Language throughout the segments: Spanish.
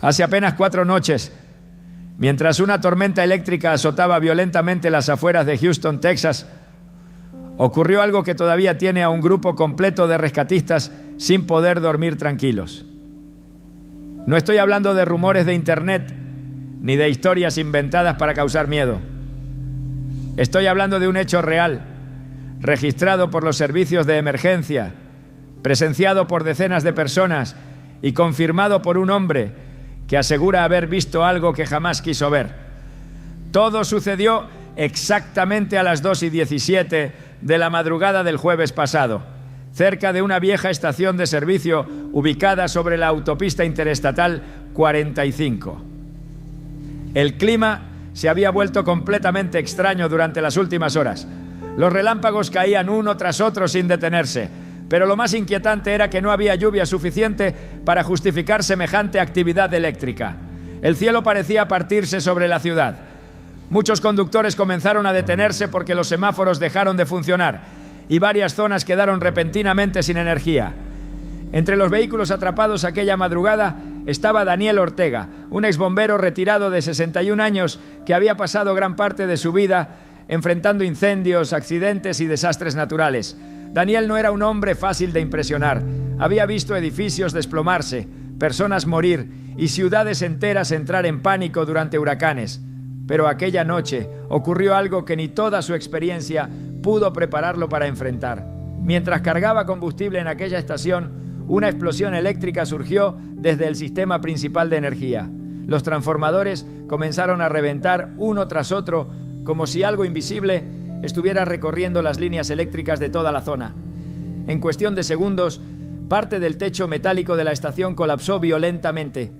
Hace apenas 4 noches, mientras una tormenta eléctrica azotaba violentamente las afueras de Houston, Texas, ocurrió algo que todavía tiene a un grupo completo de rescatistas sin poder dormir tranquilos. No estoy hablando de rumores de internet ni de historias inventadas para causar miedo. Estoy hablando de un hecho real, registrado por los servicios de emergencia, presenciado por decenas de personas y confirmado por un hombre que asegura haber visto algo que jamás quiso ver. Todo sucedió exactamente a las 2:17 de la madrugada del jueves pasado, cerca de una vieja estación de servicio ubicada sobre la autopista interestatal 45. El clima se había vuelto completamente extraño durante las últimas horas. Los relámpagos caían uno tras otro sin detenerse, pero lo más inquietante era que no había lluvia suficiente para justificar semejante actividad eléctrica. El cielo parecía partirse sobre la ciudad. Muchos conductores comenzaron a detenerse porque los semáforos dejaron de funcionar y varias zonas quedaron repentinamente sin energía. Entre los vehículos atrapados aquella madrugada estaba Daniel Ortega, un exbombero retirado de 61 años que había pasado gran parte de su vida enfrentando incendios, accidentes y desastres naturales. Daniel no era un hombre fácil de impresionar. Había visto edificios desplomarse, personas morir y ciudades enteras entrar en pánico durante huracanes. Pero aquella noche ocurrió algo que ni toda su experiencia pudo prepararlo para enfrentar. Mientras cargaba combustible en aquella estación, una explosión eléctrica surgió desde el sistema principal de energía. Los transformadores comenzaron a reventar uno tras otro, como si algo invisible estuviera recorriendo las líneas eléctricas de toda la zona. En cuestión de segundos, parte del techo metálico de la estación colapsó violentamente.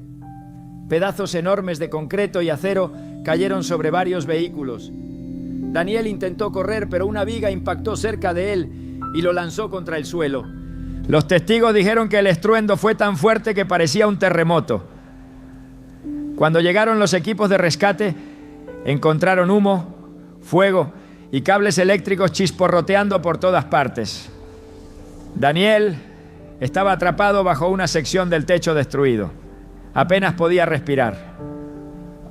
Pedazos enormes de concreto y acero cayeron sobre varios vehículos. Daniel intentó correr, pero una viga impactó cerca de él y lo lanzó contra el suelo. Los testigos dijeron que el estruendo fue tan fuerte que parecía un terremoto. Cuando llegaron los equipos de rescate, encontraron humo, fuego y cables eléctricos chisporroteando por todas partes. Daniel estaba atrapado bajo una sección del techo destruido. Apenas podía respirar.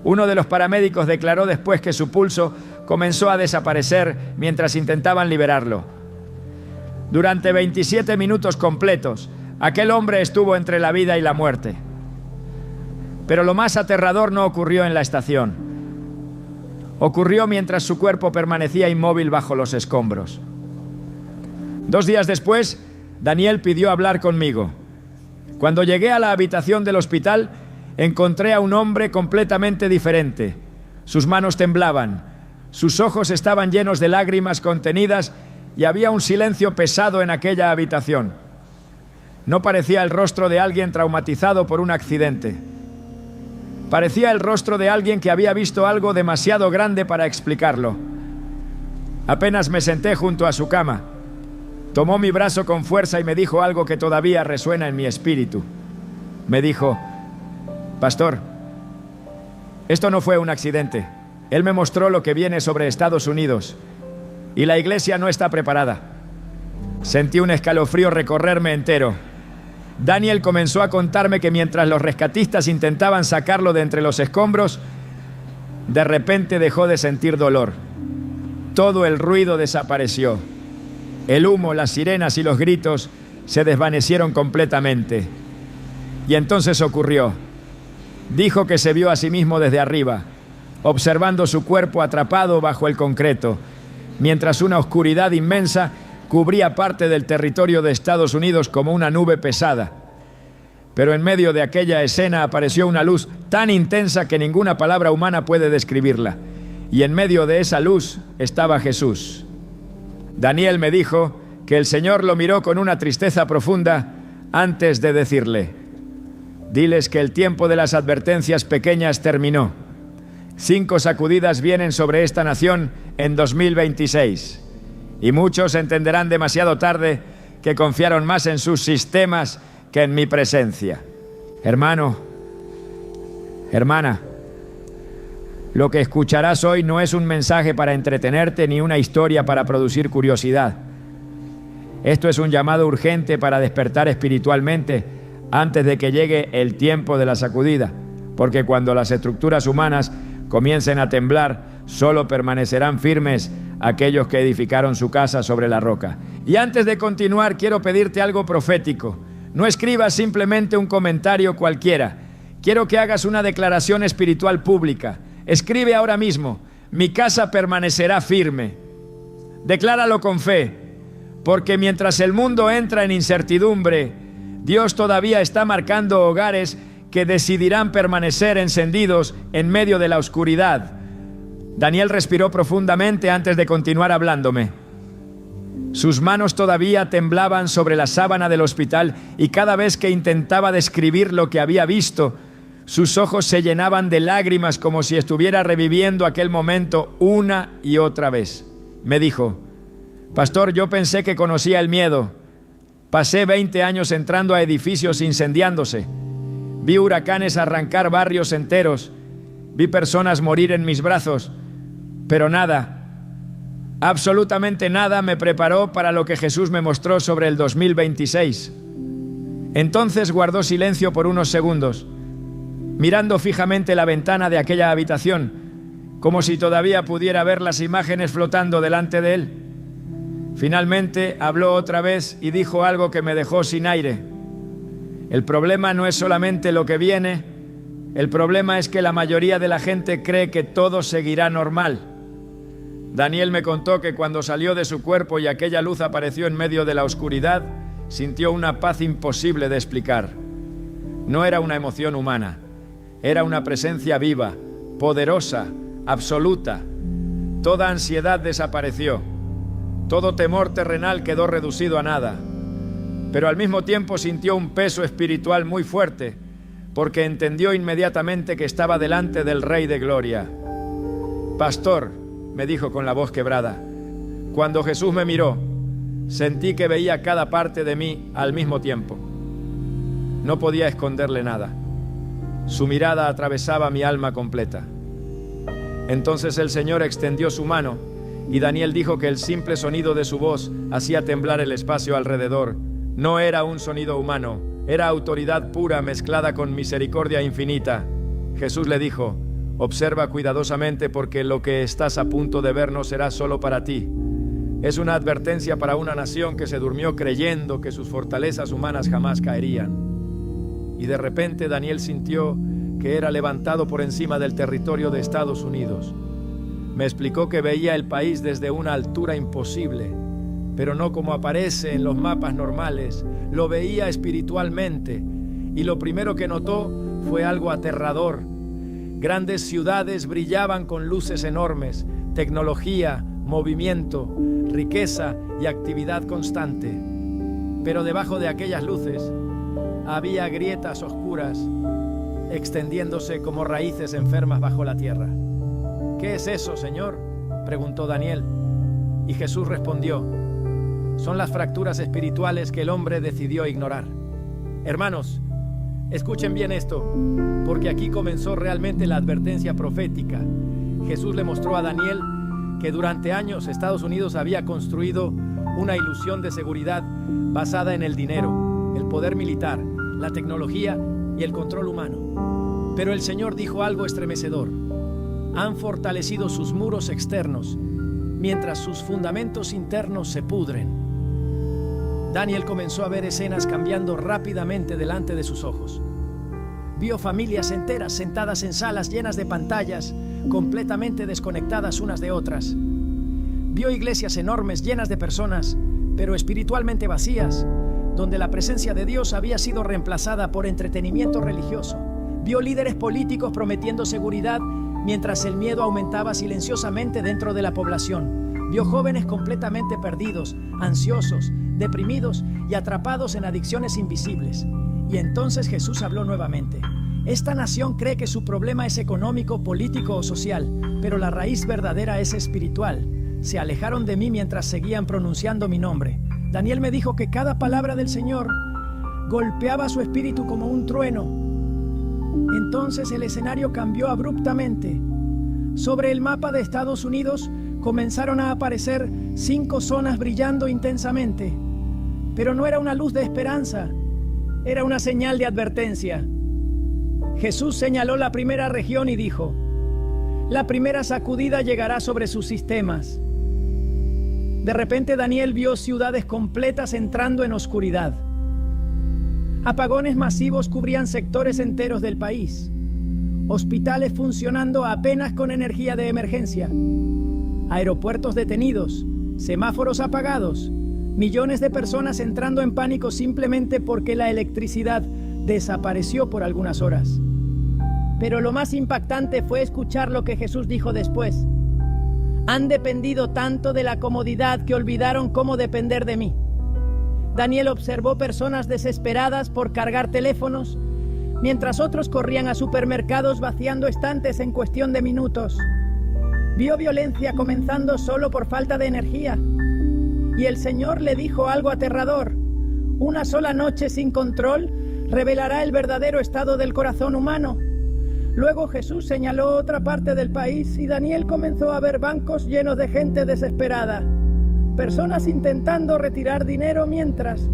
Uno de los paramédicos declaró después que su pulso comenzó a desaparecer mientras intentaban liberarlo. Durante 27 minutos completos, aquel hombre estuvo entre la vida y la muerte. Pero lo más aterrador no ocurrió en la estación. Ocurrió mientras su cuerpo permanecía inmóvil bajo los escombros. 2 días después, Daniel pidió hablar conmigo. Cuando llegué a la habitación del hospital, encontré a un hombre completamente diferente. Sus manos temblaban, sus ojos estaban llenos de lágrimas contenidas y había un silencio pesado en aquella habitación. No parecía el rostro de alguien traumatizado por un accidente. Parecía el rostro de alguien que había visto algo demasiado grande para explicarlo. Apenas me senté junto a su cama. Tomó mi brazo con fuerza y me dijo algo que todavía resuena en mi espíritu. Me dijo: Pastor, esto no fue un accidente. Él me mostró lo que viene sobre Estados Unidos y la iglesia no está preparada. Sentí un escalofrío recorrerme entero. Daniel comenzó a contarme que mientras los rescatistas intentaban sacarlo de entre los escombros, de repente dejó de sentir dolor. Todo el ruido desapareció. El humo, las sirenas y los gritos se desvanecieron completamente. Y entonces ocurrió. Dijo que se vio a sí mismo desde arriba, observando su cuerpo atrapado bajo el concreto, mientras una oscuridad inmensa cubría parte del territorio de Estados Unidos como una nube pesada. Pero en medio de aquella escena apareció una luz tan intensa que ninguna palabra humana puede describirla. Y en medio de esa luz estaba Jesús. Daniel me dijo que el Señor lo miró con una tristeza profunda antes de decirle: diles que el tiempo de las advertencias pequeñas terminó. 5 sacudidas vienen sobre esta nación en 2026. Y muchos entenderán demasiado tarde que confiaron más en sus sistemas que en mi presencia. Hermano, hermana, lo que escucharás hoy no es un mensaje para entretenerte ni una historia para producir curiosidad. Esto es un llamado urgente para despertar espiritualmente antes de que llegue el tiempo de la sacudida. porque cuando las estructuras humanas comiencen a temblar, solo permanecerán firmes aquellos que edificaron su casa sobre la roca. Y antes de continuar, quiero pedirte algo profético. No escribas simplemente un comentario cualquiera. Quiero que hagas una declaración espiritual pública. Escribe ahora mismo: mi casa permanecerá firme. Decláralo con fe, porque mientras el mundo entra en incertidumbre, Dios todavía está marcando hogares que decidirán permanecer encendidos en medio de la oscuridad. Daniel respiró profundamente antes de continuar hablándome. Sus manos todavía temblaban sobre la sábana del hospital y cada vez que intentaba describir lo que había visto, sus ojos se llenaban de lágrimas como si estuviera reviviendo aquel momento una y otra vez. Me dijo: pastor, yo pensé que conocía el miedo. Pasé 20 años entrando a edificios incendiándose. Vi huracanes arrancar barrios enteros. Vi personas morir en mis brazos. Pero nada, absolutamente nada me preparó para lo que Jesús me mostró sobre el 2026. Entonces guardó silencio por unos segundos, mirando fijamente la ventana de aquella habitación, como si todavía pudiera ver las imágenes flotando delante de él. Finalmente habló otra vez y dijo algo que me dejó sin aire. El problema no es solamente lo que viene, el problema es que la mayoría de la gente cree que todo seguirá normal. Daniel me contó que cuando salió de su cuerpo y aquella luz apareció en medio de la oscuridad, sintió una paz imposible de explicar. No era una emoción humana, era una presencia viva, poderosa, absoluta. Toda ansiedad desapareció, todo temor terrenal quedó reducido a nada, pero al mismo tiempo sintió un peso espiritual muy fuerte, porque entendió inmediatamente que estaba delante del Rey de Gloria. Pastor, me dijo con la voz quebrada, cuando Jesús me miró, sentí que veía cada parte de mí al mismo tiempo. No podía esconderle nada. Su mirada atravesaba mi alma completa. Entonces el Señor extendió su mano y Daniel dijo que el simple sonido de su voz hacía temblar el espacio alrededor. No era un sonido humano, era autoridad pura mezclada con misericordia infinita. Jesús le dijo: observa cuidadosamente porque lo que estás a punto de ver no será solo para ti. Es una advertencia para una nación que se durmió creyendo que sus fortalezas humanas jamás caerían. Y de repente Daniel sintió que era levantado por encima del territorio de Estados Unidos. Me explicó que veía el país desde una altura imposible, pero no como aparece en los mapas normales. Lo veía espiritualmente, y lo primero que notó fue algo aterrador. Grandes ciudades brillaban con luces enormes, tecnología, movimiento, riqueza y actividad constante. Pero debajo de aquellas luces había grietas oscuras extendiéndose como raíces enfermas bajo la tierra. ¿Qué es eso, Señor?, preguntó Daniel. Y Jesús respondió: son las fracturas espirituales que el hombre decidió ignorar. Hermanos, escuchen bien esto, porque aquí comenzó realmente la advertencia profética. Jesús le mostró a Daniel que durante años Estados Unidos había construido una ilusión de seguridad basada en el dinero, el poder militar, la tecnología y el control humano. Pero el Señor dijo algo estremecedor: han fortalecido sus muros externos, mientras sus fundamentos internos se pudren. Daniel comenzó a ver escenas cambiando rápidamente delante de sus ojos. Vio familias enteras sentadas en salas llenas de pantallas, completamente desconectadas unas de otras. Vio iglesias enormes llenas de personas, pero espiritualmente vacías, donde la presencia de Dios había sido reemplazada por entretenimiento religioso. Vio líderes políticos prometiendo seguridad, mientras el miedo aumentaba silenciosamente dentro de la población. Vio jóvenes completamente perdidos, ansiosos, deprimidos y atrapados en adicciones invisibles. Y entonces Jesús habló nuevamente. Esta nación cree que su problema es económico, político o social, pero la raíz verdadera es espiritual. Se alejaron de mí mientras seguían pronunciando mi nombre. Daniel me dijo que cada palabra del Señor golpeaba su espíritu como un trueno. Entonces el escenario cambió abruptamente. Sobre el mapa de Estados Unidos comenzaron a aparecer 5 zonas brillando intensamente. Pero no era una luz de esperanza, era una señal de advertencia. Jesús señaló la primera región y dijo: la primera sacudida llegará sobre sus sistemas. De repente Daniel vio ciudades completas entrando en oscuridad. Apagones masivos cubrían sectores enteros del país. Hospitales funcionando apenas con energía de emergencia. Aeropuertos detenidos. Semáforos apagados. Millones de personas entrando en pánico simplemente porque la electricidad desapareció por algunas horas. Pero lo más impactante fue escuchar lo que Jesús dijo después. Han dependido tanto de la comodidad que olvidaron cómo depender de mí. Daniel observó personas desesperadas por cargar teléfonos, mientras otros corrían a supermercados vaciando estantes en cuestión de minutos. Vio violencia comenzando solo por falta de energía. Y el Señor le dijo algo aterrador: una sola noche sin control revelará el verdadero estado del corazón humano. Luego Jesús señaló otra parte del país y Daniel comenzó a ver bancos llenos de gente desesperada. Personas intentando retirar dinero mientras...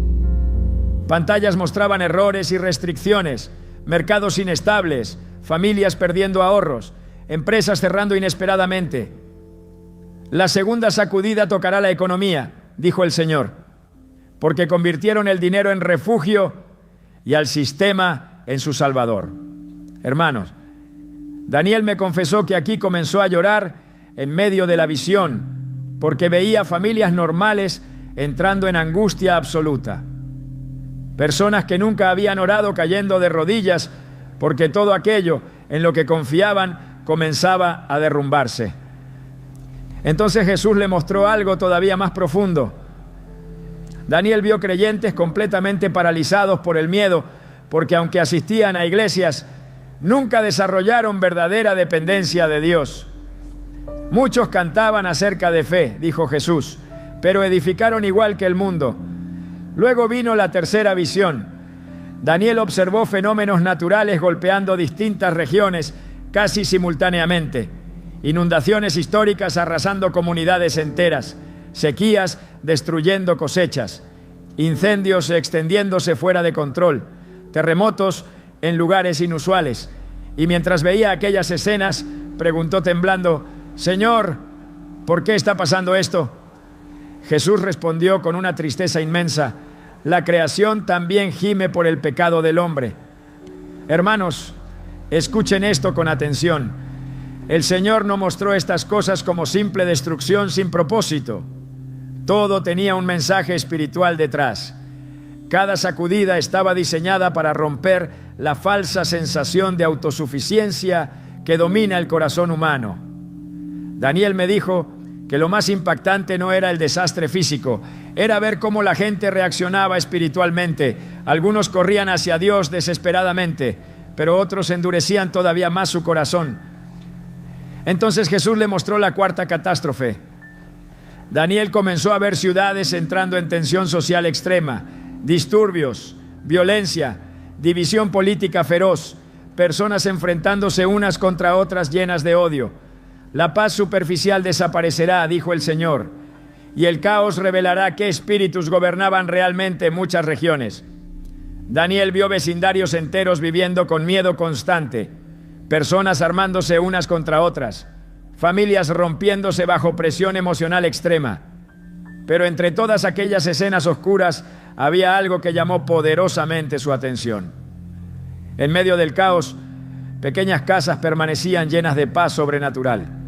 Pantallas mostraban errores y restricciones, mercados inestables, familias perdiendo ahorros, empresas cerrando inesperadamente. La segunda sacudida tocará la economía, dijo el Señor, porque convirtieron el dinero en refugio y al sistema en su salvador. Hermanos, Daniel me confesó que aquí comenzó a llorar en medio de la visión, porque veía familias normales entrando en angustia absoluta. Personas que nunca habían orado cayendo de rodillas, porque todo aquello en lo que confiaban comenzaba a derrumbarse. Entonces Jesús le mostró algo todavía más profundo. Daniel vio creyentes completamente paralizados por el miedo, porque aunque asistían a iglesias, nunca desarrollaron verdadera dependencia de Dios. Muchos cantaban acerca de fe, dijo Jesús, pero edificaron igual que el mundo. Luego vino la tercera visión. Daniel observó fenómenos naturales golpeando distintas regiones casi simultáneamente. Inundaciones históricas arrasando comunidades enteras, sequías destruyendo cosechas, incendios extendiéndose fuera de control, terremotos en lugares inusuales. Y mientras veía aquellas escenas, preguntó temblando: Señor, ¿por qué está pasando esto? Jesús respondió con una tristeza inmensa: la creación también gime por el pecado del hombre. Hermanos, escuchen esto con atención. El Señor no mostró estas cosas como simple destrucción sin propósito. Todo tenía un mensaje espiritual detrás. Cada sacudida estaba diseñada para romper la falsa sensación de autosuficiencia que domina el corazón humano. Daniel me dijo que lo más impactante no era el desastre físico, era ver cómo la gente reaccionaba espiritualmente. Algunos corrían hacia Dios desesperadamente, pero otros endurecían todavía más su corazón. Entonces Jesús le mostró la cuarta catástrofe. Daniel comenzó a ver ciudades entrando en tensión social extrema, disturbios, violencia, división política feroz, personas enfrentándose unas contra otras llenas de odio. La paz superficial desaparecerá, dijo el Señor, y el caos revelará qué espíritus gobernaban realmente muchas regiones. Daniel vio vecindarios enteros viviendo con miedo constante, personas armándose unas contra otras, familias rompiéndose bajo presión emocional extrema. Pero entre todas aquellas escenas oscuras había algo que llamó poderosamente su atención. En medio del caos, pequeñas casas permanecían llenas de paz sobrenatural.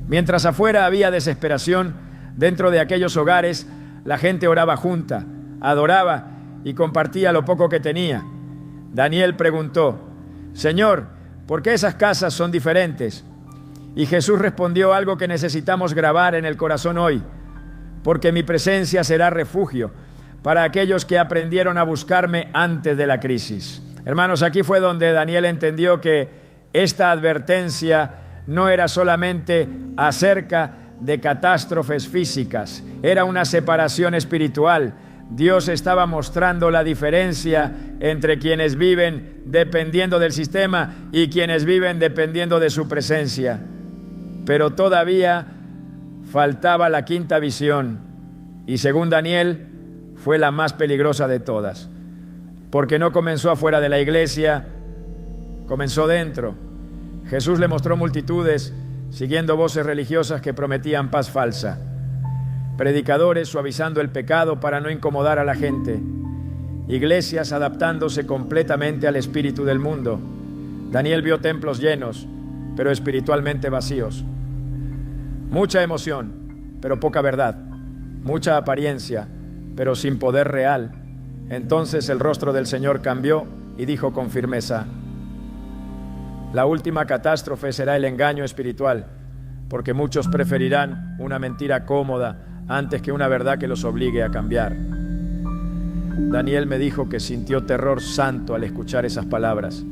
Mientras afuera había desesperación, dentro de aquellos hogares la gente oraba junta, adoraba y compartía lo poco que tenía. Daniel preguntó: Señor, ¿por qué esas casas son diferentes? Y Jesús respondió algo que necesitamos grabar en el corazón hoy: porque mi presencia será refugio para aquellos que aprendieron a buscarme antes de la crisis. Hermanos, aquí fue donde Daniel entendió que esta advertencia no era solamente acerca de catástrofes físicas, era una separación espiritual. Dios estaba mostrando la diferencia entre quienes viven dependiendo del sistema y quienes viven dependiendo de su presencia. Pero todavía faltaba la quinta visión, y según Daniel, fue la más peligrosa de todas, porque no comenzó afuera de la iglesia, comenzó dentro. Jesús le mostró multitudes siguiendo voces religiosas que prometían paz falsa. Predicadores suavizando el pecado para no incomodar a la gente. Iglesias adaptándose completamente al espíritu del mundo. Daniel vio templos llenos, pero espiritualmente vacíos. Mucha emoción, pero poca verdad. Mucha apariencia, pero sin poder real. Entonces el rostro del Señor cambió y dijo con firmeza: la última catástrofe será el engaño espiritual, porque muchos preferirán una mentira cómoda antes que una verdad que los obligue a cambiar. Daniel me dijo que sintió terror santo al escuchar esas palabras.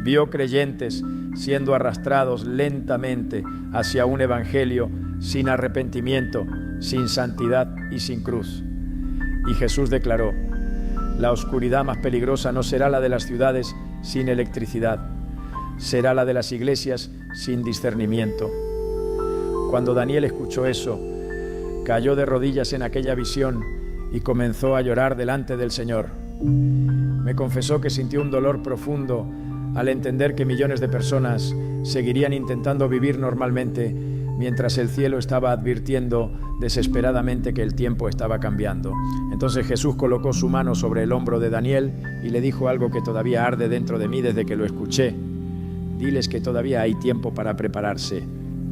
Vio creyentes siendo arrastrados lentamente hacia un evangelio sin arrepentimiento, sin santidad y sin cruz. Y Jesús declaró: la oscuridad más peligrosa no será la de las ciudades sin electricidad, será la de las iglesias sin discernimiento. Cuando Daniel escuchó eso, cayó de rodillas en aquella visión y comenzó a llorar delante del Señor. Me confesó que sintió un dolor profundo al entender que millones de personas seguirían intentando vivir normalmente mientras el cielo estaba advirtiendo desesperadamente que el tiempo estaba cambiando. Entonces Jesús colocó su mano sobre el hombro de Daniel y le dijo algo que todavía arde dentro de mí desde que lo escuché. Diles que todavía hay tiempo para prepararse,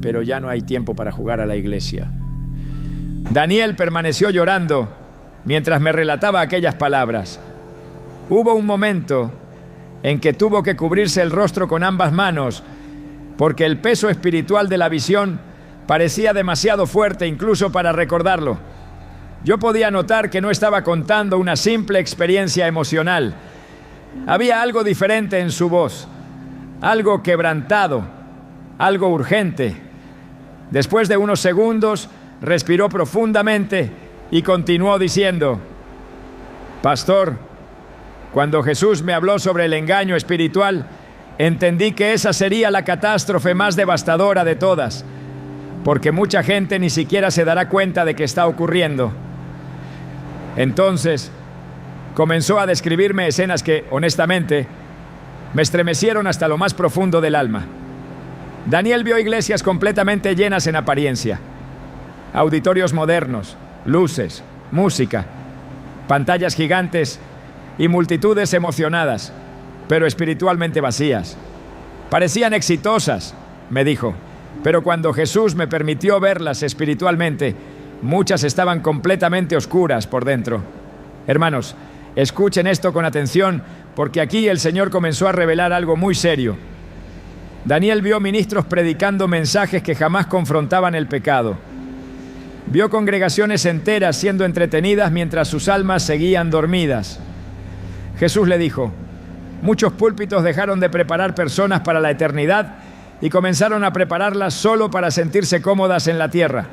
pero ya no hay tiempo para jugar a la iglesia. Daniel permaneció llorando mientras me relataba aquellas palabras. Hubo un momento en que tuvo que cubrirse el rostro con ambas manos, porque el peso espiritual de la visión parecía demasiado fuerte incluso para recordarlo. Yo podía notar que no estaba contando una simple experiencia emocional. Había algo diferente en su voz, algo quebrantado, algo urgente. Después de unos segundos, respiró profundamente y continuó diciendo: Pastor, cuando Jesús me habló sobre el engaño espiritual, entendí que esa sería la catástrofe más devastadora de todas, porque mucha gente ni siquiera se dará cuenta de que está ocurriendo. Entonces, comenzó a describirme escenas que, honestamente, me estremecieron hasta lo más profundo del alma. Daniel vio iglesias completamente llenas en apariencia, auditorios modernos, luces, música, pantallas gigantes y multitudes emocionadas, pero espiritualmente vacías. Parecían exitosas, me dijo, pero cuando Jesús me permitió verlas espiritualmente, muchas estaban completamente oscuras por dentro. Hermanos, escuchen esto con atención, porque aquí el Señor comenzó a revelar algo muy serio. Daniel vio ministros predicando mensajes que jamás confrontaban el pecado. Vio congregaciones enteras siendo entretenidas mientras sus almas seguían dormidas. Jesús le dijo: muchos púlpitos dejaron de preparar personas para la eternidad y comenzaron a prepararlas solo para sentirse cómodas en la tierra.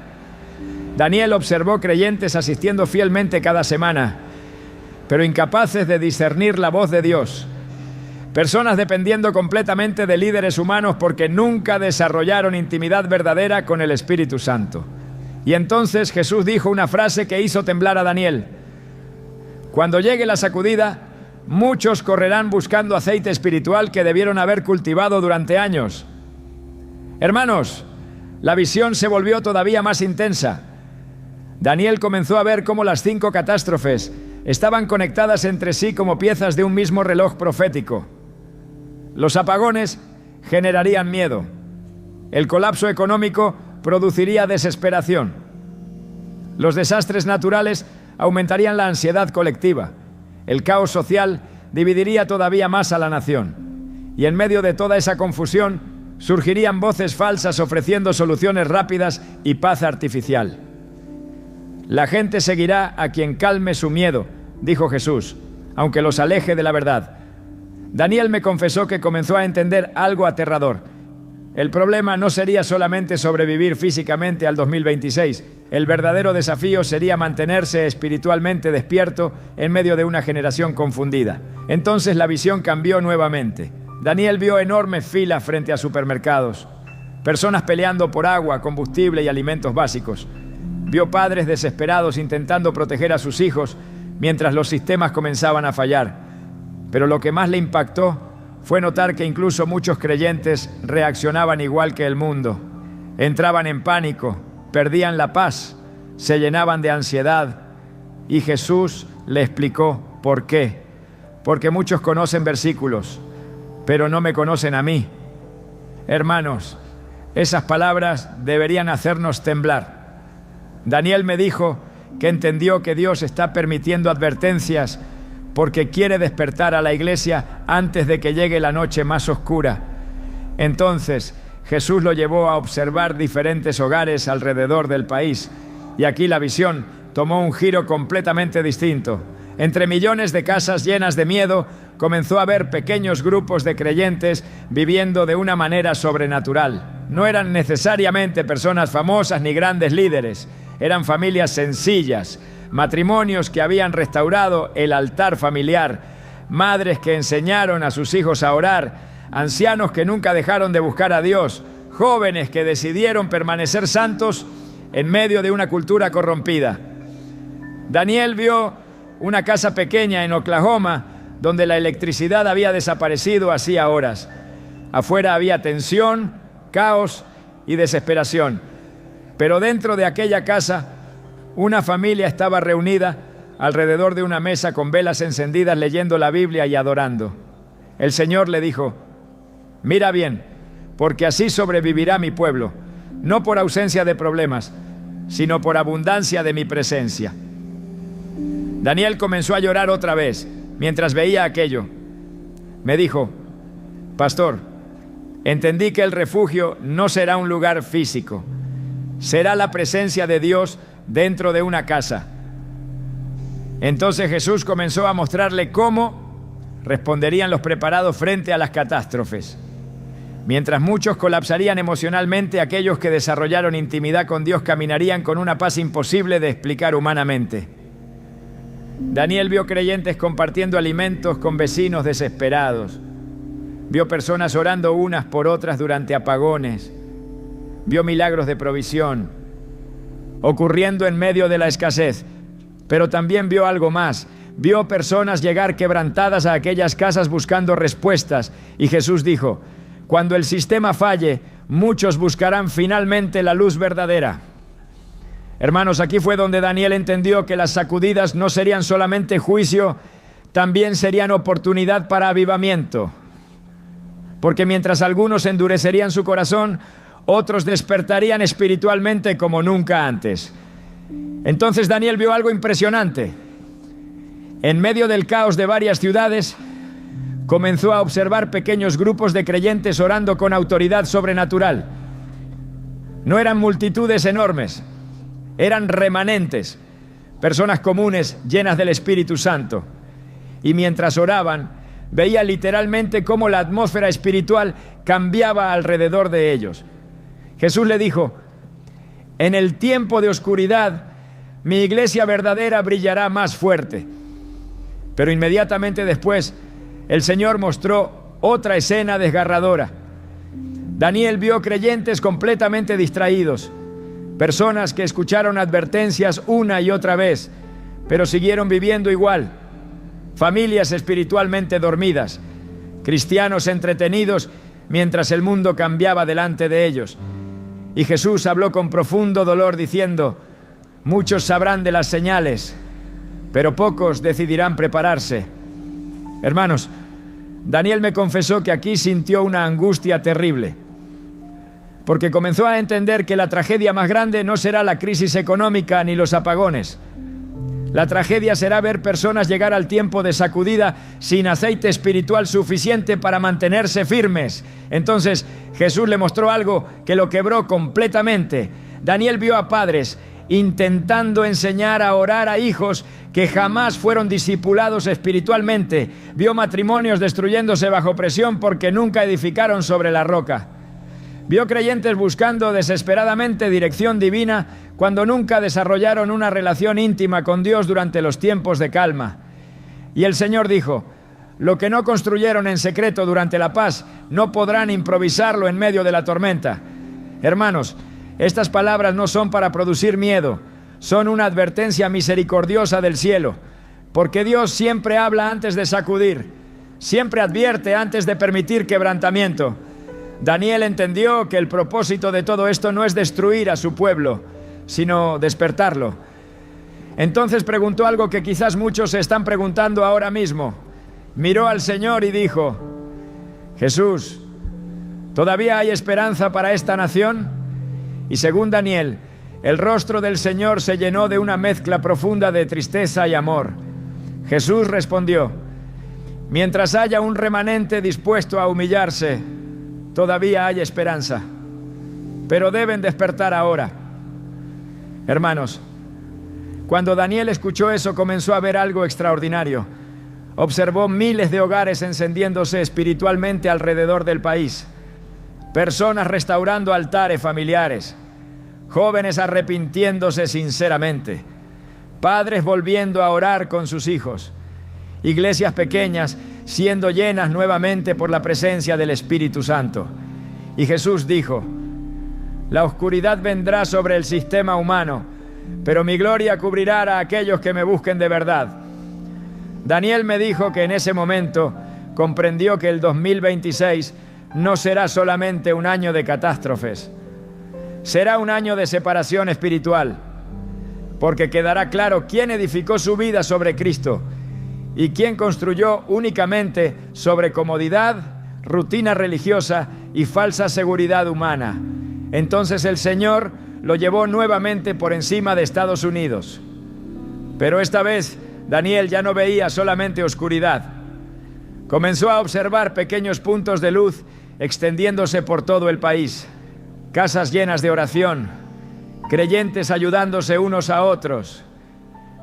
Daniel observó creyentes asistiendo fielmente cada semana, pero incapaces de discernir la voz de Dios. Personas dependiendo completamente de líderes humanos porque nunca desarrollaron intimidad verdadera con el Espíritu Santo. Y entonces Jesús dijo una frase que hizo temblar a Daniel: cuando llegue la sacudida, muchos correrán buscando aceite espiritual que debieron haber cultivado durante años. Hermanos, la visión se volvió todavía más intensa. Daniel comenzó a ver cómo las 5 catástrofes estaban conectadas entre sí como piezas de un mismo reloj profético. Los apagones generarían miedo. El colapso económico produciría desesperación. Los desastres naturales aumentarían la ansiedad colectiva. El caos social dividiría todavía más a la nación. Y en medio de toda esa confusión, surgirían voces falsas ofreciendo soluciones rápidas y paz artificial. La gente seguirá a quien calme su miedo, dijo Jesús, aunque los aleje de la verdad. Daniel me confesó que comenzó a entender algo aterrador. El problema no sería solamente sobrevivir físicamente al 2026. El verdadero desafío sería mantenerse espiritualmente despierto en medio de una generación confundida. Entonces la visión cambió nuevamente. Daniel vio enormes filas frente a supermercados, personas peleando por agua, combustible y alimentos básicos. Vio padres desesperados intentando proteger a sus hijos mientras los sistemas comenzaban a fallar. Pero lo que más le impactó fue notar que incluso muchos creyentes reaccionaban igual que el mundo. Entraban en pánico, perdían la paz, se llenaban de ansiedad, y Jesús le explicó por qué. Porque muchos conocen versículos, pero no me conocen a mí. Hermanos, esas palabras deberían hacernos temblar. Daniel me dijo que entendió que Dios está permitiendo advertencias porque quiere despertar a la iglesia antes de que llegue la noche más oscura. Entonces, Jesús lo llevó a observar diferentes hogares alrededor del país, y aquí la visión tomó un giro completamente distinto. Entre millones de casas llenas de miedo, comenzó a ver pequeños grupos de creyentes viviendo de una manera sobrenatural. No eran necesariamente personas famosas ni grandes líderes, eran familias sencillas, matrimonios que habían restaurado el altar familiar, madres que enseñaron a sus hijos a orar, ancianos que nunca dejaron de buscar a Dios, jóvenes que decidieron permanecer santos en medio de una cultura corrompida. Daniel vio una casa pequeña en Oklahoma donde la electricidad había desaparecido hacía horas. Afuera había tensión, caos y desesperación. Pero dentro de aquella casa, una familia estaba reunida alrededor de una mesa con velas encendidas, leyendo la Biblia y adorando. El Señor le dijo: mira bien, porque así sobrevivirá mi pueblo, no por ausencia de problemas, sino por abundancia de mi presencia. Daniel comenzó a llorar otra vez mientras veía aquello. Me dijo: pastor, entendí que el refugio no será un lugar físico, será la presencia de Dios dentro de una casa. Entonces Jesús comenzó a mostrarle cómo responderían los preparados frente a las catástrofes. Mientras muchos colapsarían emocionalmente, aquellos que desarrollaron intimidad con Dios caminarían con una paz imposible de explicar humanamente. Daniel vio creyentes compartiendo alimentos con vecinos desesperados. Vio personas orando unas por otras durante apagones. Vio milagros de provisión ocurriendo en medio de la escasez. Pero también vio algo más. Vio personas llegar quebrantadas a aquellas casas buscando respuestas. Y Jesús dijo: cuando el sistema falle, muchos buscarán finalmente la luz verdadera. Hermanos, aquí fue donde Daniel entendió que las sacudidas no serían solamente juicio, también serían oportunidad para avivamiento. Porque mientras algunos endurecerían su corazón, otros despertarían espiritualmente como nunca antes. Entonces Daniel vio algo impresionante. En medio del caos de varias ciudades, comenzó a observar pequeños grupos de creyentes orando con autoridad sobrenatural. No eran multitudes enormes, eran remanentes, personas comunes llenas del Espíritu Santo. Y mientras oraban, veía literalmente cómo la atmósfera espiritual cambiaba alrededor de ellos. Jesús le dijo: en el tiempo de oscuridad, mi iglesia verdadera brillará más fuerte. Pero inmediatamente después, el Señor mostró otra escena desgarradora. Daniel vio creyentes completamente distraídos, personas que escucharon advertencias una y otra vez, pero siguieron viviendo igual. Familias espiritualmente dormidas, cristianos entretenidos mientras el mundo cambiaba delante de ellos. Y Jesús habló con profundo dolor diciendo: muchos sabrán de las señales, pero pocos decidirán prepararse. Hermanos, Daniel me confesó que aquí sintió una angustia terrible, porque comenzó a entender que la tragedia más grande no será la crisis económica ni los apagones. La tragedia será ver personas llegar al tiempo de sacudida sin aceite espiritual suficiente para mantenerse firmes. Entonces Jesús le mostró algo que lo quebró completamente. Daniel vio a padres intentando enseñar a orar a hijos que jamás fueron discipulados espiritualmente. Vio matrimonios destruyéndose bajo presión porque nunca edificaron sobre la roca. Vio creyentes buscando desesperadamente dirección divina cuando nunca desarrollaron una relación íntima con Dios durante los tiempos de calma. Y el Señor dijo: lo que no construyeron en secreto durante la paz, no podrán improvisarlo en medio de la tormenta. Hermanos, estas palabras no son para producir miedo, son una advertencia misericordiosa del cielo, porque Dios siempre habla antes de sacudir. siempre advierte antes de permitir quebrantamiento. Daniel entendió que el propósito de todo esto no es destruir a su pueblo, sino despertarlo. Entonces preguntó algo que quizás muchos se están preguntando ahora mismo. Miró al Señor y dijo: Jesús, ¿todavía hay esperanza para esta nación? Y según Daniel, el rostro del Señor se llenó de una mezcla profunda de tristeza y amor. Jesús respondió: mientras haya un remanente dispuesto a humillarse, todavía hay esperanza, pero deben despertar ahora. Hermanos, cuando Daniel escuchó eso, comenzó a ver algo extraordinario. Observó miles de hogares encendiéndose espiritualmente alrededor del país, personas restaurando altares familiares, jóvenes arrepintiéndose sinceramente, padres volviendo a orar con sus hijos, iglesias pequeñas siendo llenas nuevamente por la presencia del Espíritu Santo. Y Jesús dijo: la oscuridad vendrá sobre el sistema humano, pero mi gloria cubrirá a aquellos que me busquen de verdad. Daniel me dijo que en ese momento comprendió que el 2026 no será solamente un año de catástrofes, será un año de separación espiritual, porque quedará claro quién edificó su vida sobre Cristo y quién construyó únicamente sobre comodidad, rutina religiosa y falsa seguridad humana. Entonces el Señor lo llevó nuevamente por encima de Estados Unidos. Pero esta vez Daniel ya no veía solamente oscuridad. Comenzó a observar pequeños puntos de luz extendiéndose por todo el país. Casas llenas de oración, creyentes ayudándose unos a otros,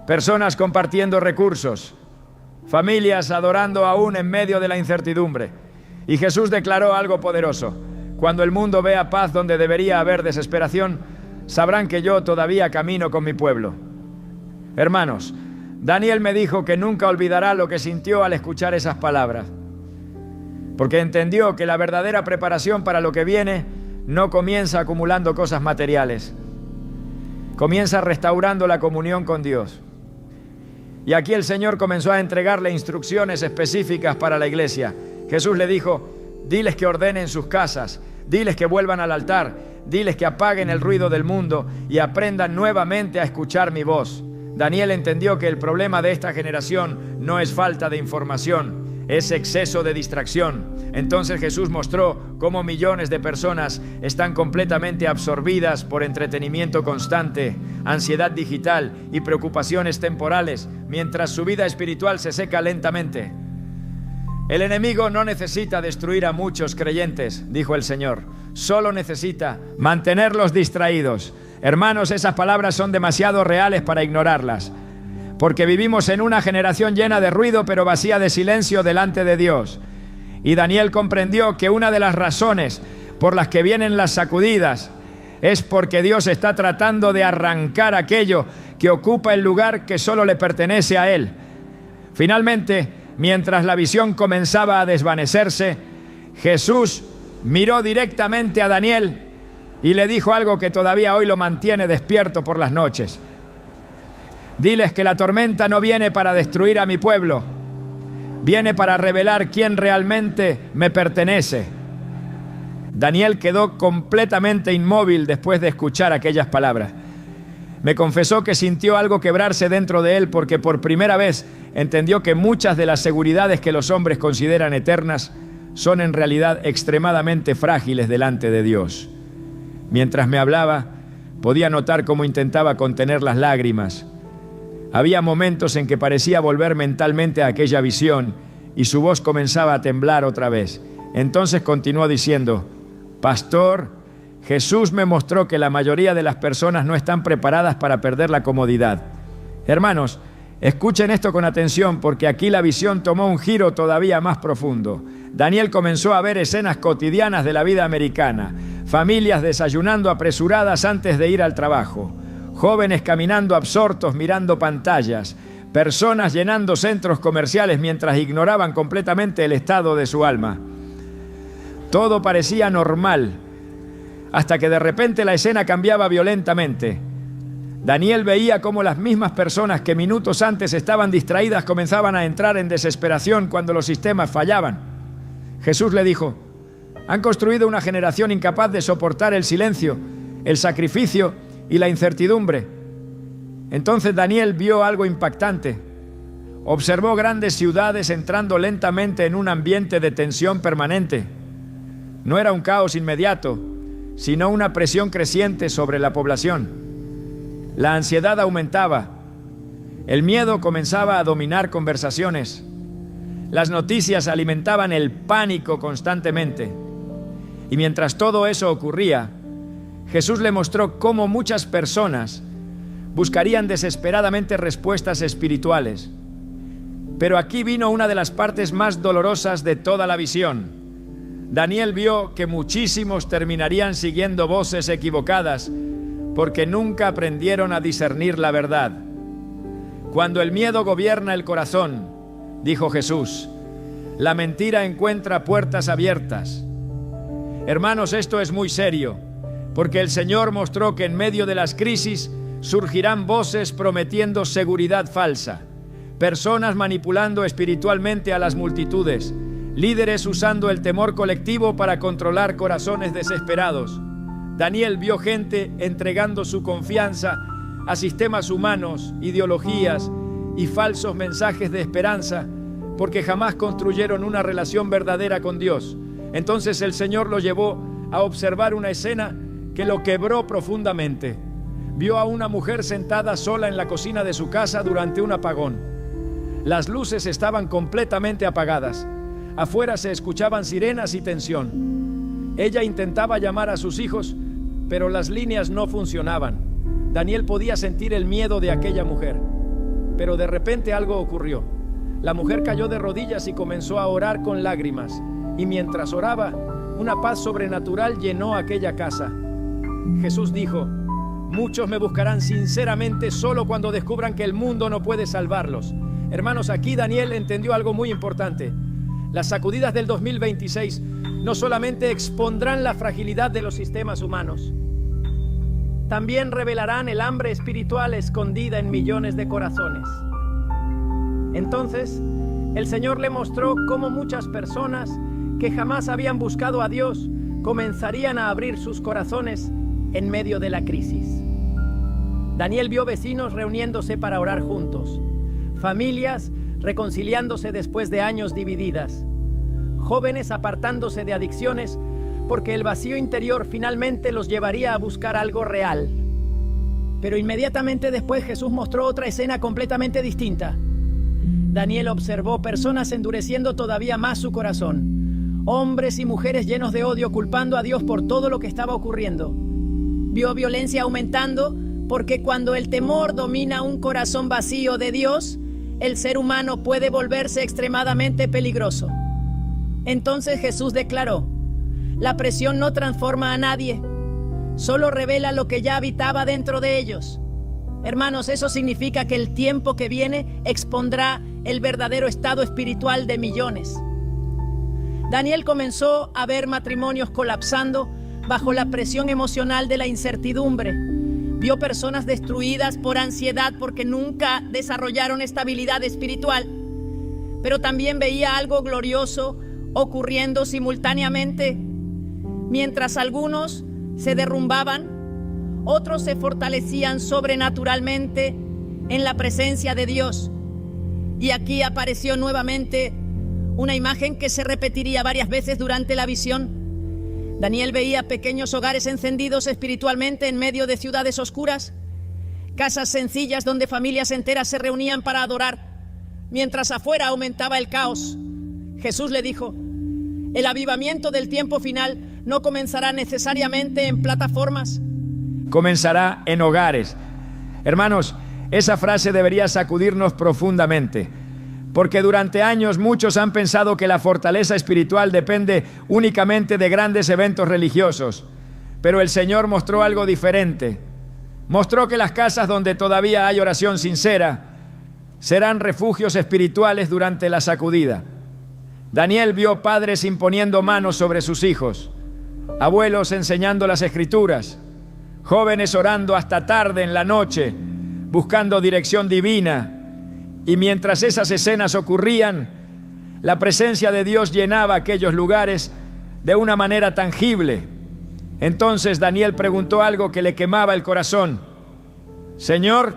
personas compartiendo recursos, familias adorando aún en medio de la incertidumbre. Y Jesús declaró algo poderoso: cuando el mundo vea paz donde debería haber desesperación, sabrán que yo todavía camino con mi pueblo. Hermanos, Daniel me dijo que nunca olvidará lo que sintió al escuchar esas palabras, porque entendió que la verdadera preparación para lo que viene no comienza acumulando cosas materiales, comienza restaurando la comunión con Dios. Y aquí el Señor comenzó a entregarle instrucciones específicas para la iglesia. Jesús le dijo: diles que ordenen sus casas, diles que vuelvan al altar, diles que apaguen el ruido del mundo y aprendan nuevamente a escuchar mi voz. Daniel entendió que el problema de esta generación no es falta de información, es exceso de distracción. Entonces Jesús mostró cómo millones de personas están completamente absorbidas por entretenimiento constante, ansiedad digital y preocupaciones temporales, mientras su vida espiritual se seca lentamente. El enemigo no necesita destruir a muchos creyentes, dijo el Señor, solo necesita mantenerlos distraídos. Hermanos, esas palabras son demasiado reales para ignorarlas, porque vivimos en una generación llena de ruido pero vacía de silencio delante de Dios. Y Daniel comprendió que una de las razones por las que vienen las sacudidas es porque Dios está tratando de arrancar aquello que ocupa el lugar que solo le pertenece a Él. Finalmente, mientras la visión comenzaba a desvanecerse, Jesús miró directamente a Daniel y le dijo algo que todavía hoy lo mantiene despierto por las noches. Diles que la tormenta no viene para destruir a mi pueblo, viene para revelar quién realmente me pertenece. Daniel quedó completamente inmóvil después de escuchar aquellas palabras. Me confesó que sintió algo quebrarse dentro de él porque por primera vez entendió que muchas de las seguridades que los hombres consideran eternas son en realidad extremadamente frágiles delante de Dios. Mientras me hablaba, podía notar cómo intentaba contener las lágrimas. Había momentos en que parecía volver mentalmente a aquella visión y su voz comenzaba a temblar otra vez. Entonces continuó diciendo: Pastor, Jesús me mostró que la mayoría de las personas no están preparadas para perder la comodidad. Hermanos, escuchen esto con atención porque aquí la visión tomó un giro todavía más profundo. Daniel comenzó a ver escenas cotidianas de la vida americana, familias desayunando apresuradas antes de ir al trabajo, jóvenes caminando absortos mirando pantallas, personas llenando centros comerciales mientras ignoraban completamente el estado de su alma. Todo parecía normal, hasta que de repente la escena cambiaba violentamente. Daniel veía cómo las mismas personas que minutos antes estaban distraídas comenzaban a entrar en desesperación cuando los sistemas fallaban. Jesús le dijo: han construido una generación incapaz de soportar el silencio, el sacrificio y la incertidumbre. Entonces Daniel vio algo impactante. Observó grandes ciudades entrando lentamente en un ambiente de tensión permanente. No era un caos inmediato, sino una presión creciente sobre la población. La ansiedad aumentaba. El miedo comenzaba a dominar conversaciones. Las noticias alimentaban el pánico constantemente. Y mientras todo eso ocurría, Jesús le mostró cómo muchas personas buscarían desesperadamente respuestas espirituales. Pero aquí vino una de las partes más dolorosas de toda la visión. Daniel vio que muchísimos terminarían siguiendo voces equivocadas porque nunca aprendieron a discernir la verdad. Cuando el miedo gobierna el corazón, dijo Jesús, la mentira encuentra puertas abiertas. Hermanos, esto es muy serio, porque el Señor mostró que en medio de las crisis surgirán voces prometiendo seguridad falsa, personas manipulando espiritualmente a las multitudes, líderes usando el temor colectivo para controlar corazones desesperados. Daniel vio gente entregando su confianza a sistemas humanos, ideologías y falsos mensajes de esperanza, porque jamás construyeron una relación verdadera con Dios. Entonces el Señor lo llevó a observar una escena que lo quebró profundamente. Vio a una mujer sentada sola en la cocina de su casa durante un apagón. Las luces estaban completamente apagadas. Afuera se escuchaban sirenas y tensión. Ella intentaba llamar a sus hijos, pero las líneas no funcionaban. Daniel podía sentir el miedo de aquella mujer. Pero de repente algo ocurrió. La mujer cayó de rodillas y comenzó a orar con lágrimas. Y mientras oraba, una paz sobrenatural llenó aquella casa. Jesús dijo: muchos me buscarán sinceramente solo cuando descubran que el mundo no puede salvarlos. Hermanos, aquí Daniel entendió algo muy importante. Las sacudidas del 2026 no solamente expondrán la fragilidad de los sistemas humanos, también revelarán el hambre espiritual escondida en millones de corazones. Entonces, el Señor le mostró cómo muchas personas que jamás habían buscado a Dios comenzarían a abrir sus corazones en medio de la crisis. Daniel vio vecinos reuniéndose para orar juntos, familias reconciliándose después de años divididas, jóvenes apartándose de adicciones porque el vacío interior finalmente los llevaría a buscar algo real. Pero inmediatamente después Jesús mostró otra escena completamente distinta. Daniel observó personas endureciendo todavía más su corazón, hombres y mujeres llenos de odio culpando a Dios por todo lo que estaba ocurriendo. Vio violencia aumentando porque cuando el temor domina un corazón vacío de Dios, el ser humano puede volverse extremadamente peligroso. Entonces Jesús declaró: la presión no transforma a nadie, solo revela lo que ya habitaba dentro de ellos. Hermanos, eso significa que el tiempo que viene expondrá el verdadero estado espiritual de millones. Daniel comenzó a ver matrimonios colapsando bajo la presión emocional de la incertidumbre. Vio personas destruidas por ansiedad porque nunca desarrollaron estabilidad espiritual. Pero también veía algo glorioso ocurriendo simultáneamente. Mientras algunos se derrumbaban, otros se fortalecían sobrenaturalmente en la presencia de Dios. Y aquí apareció nuevamente una imagen que se repetiría varias veces durante la visión. Daniel veía pequeños hogares encendidos espiritualmente en medio de ciudades oscuras, casas sencillas donde familias enteras se reunían para adorar, mientras afuera aumentaba el caos. Jesús le dijo: el avivamiento del tiempo final no comenzará necesariamente en plataformas. Comenzará en hogares. Hermanos, esa frase debería sacudirnos profundamente, porque durante años muchos han pensado que la fortaleza espiritual depende únicamente de grandes eventos religiosos. Pero el Señor mostró algo diferente. Mostró que las casas donde todavía hay oración sincera serán refugios espirituales durante la sacudida. Daniel vio padres imponiendo manos sobre sus hijos, abuelos enseñando las Escrituras, jóvenes orando hasta tarde en la noche, buscando dirección divina. Y mientras esas escenas ocurrían, la presencia de Dios llenaba aquellos lugares de una manera tangible. Entonces Daniel preguntó algo que le quemaba el corazón. Señor,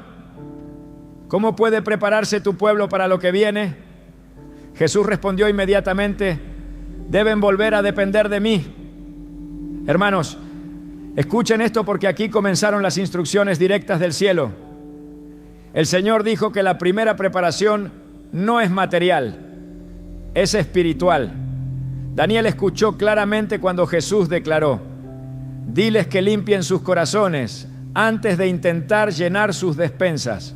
¿cómo puede prepararse tu pueblo para lo que viene? Jesús respondió inmediatamente: deben volver a depender de mí. Hermanos, escuchen esto porque aquí comenzaron las instrucciones directas del cielo. El Señor dijo que la primera preparación no es material, es espiritual. Daniel escuchó claramente cuando Jesús declaró: diles que limpien sus corazones antes de intentar llenar sus despensas.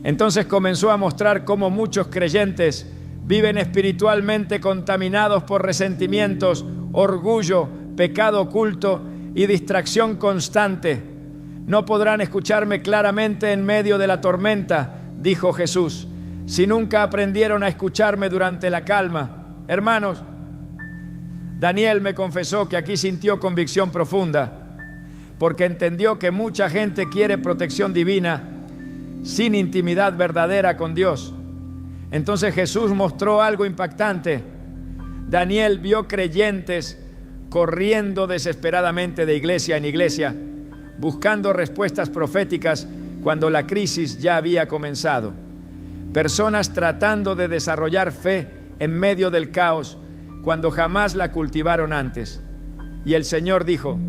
Entonces comenzó a mostrar cómo muchos creyentes viven espiritualmente contaminados por resentimientos, orgullo, pecado oculto y distracción constante. No podrán escucharme claramente en medio de la tormenta, dijo Jesús, si nunca aprendieron a escucharme durante la calma. Hermanos, Daniel me confesó que aquí sintió convicción profunda, porque entendió que mucha gente quiere protección divina sin intimidad verdadera con Dios. Entonces Jesús mostró algo impactante. Daniel vio creyentes corriendo desesperadamente de iglesia en iglesia, buscando respuestas proféticas cuando la crisis ya había comenzado. Personas tratando de desarrollar fe en medio del caos cuando jamás la cultivaron antes. Y el Señor dijo: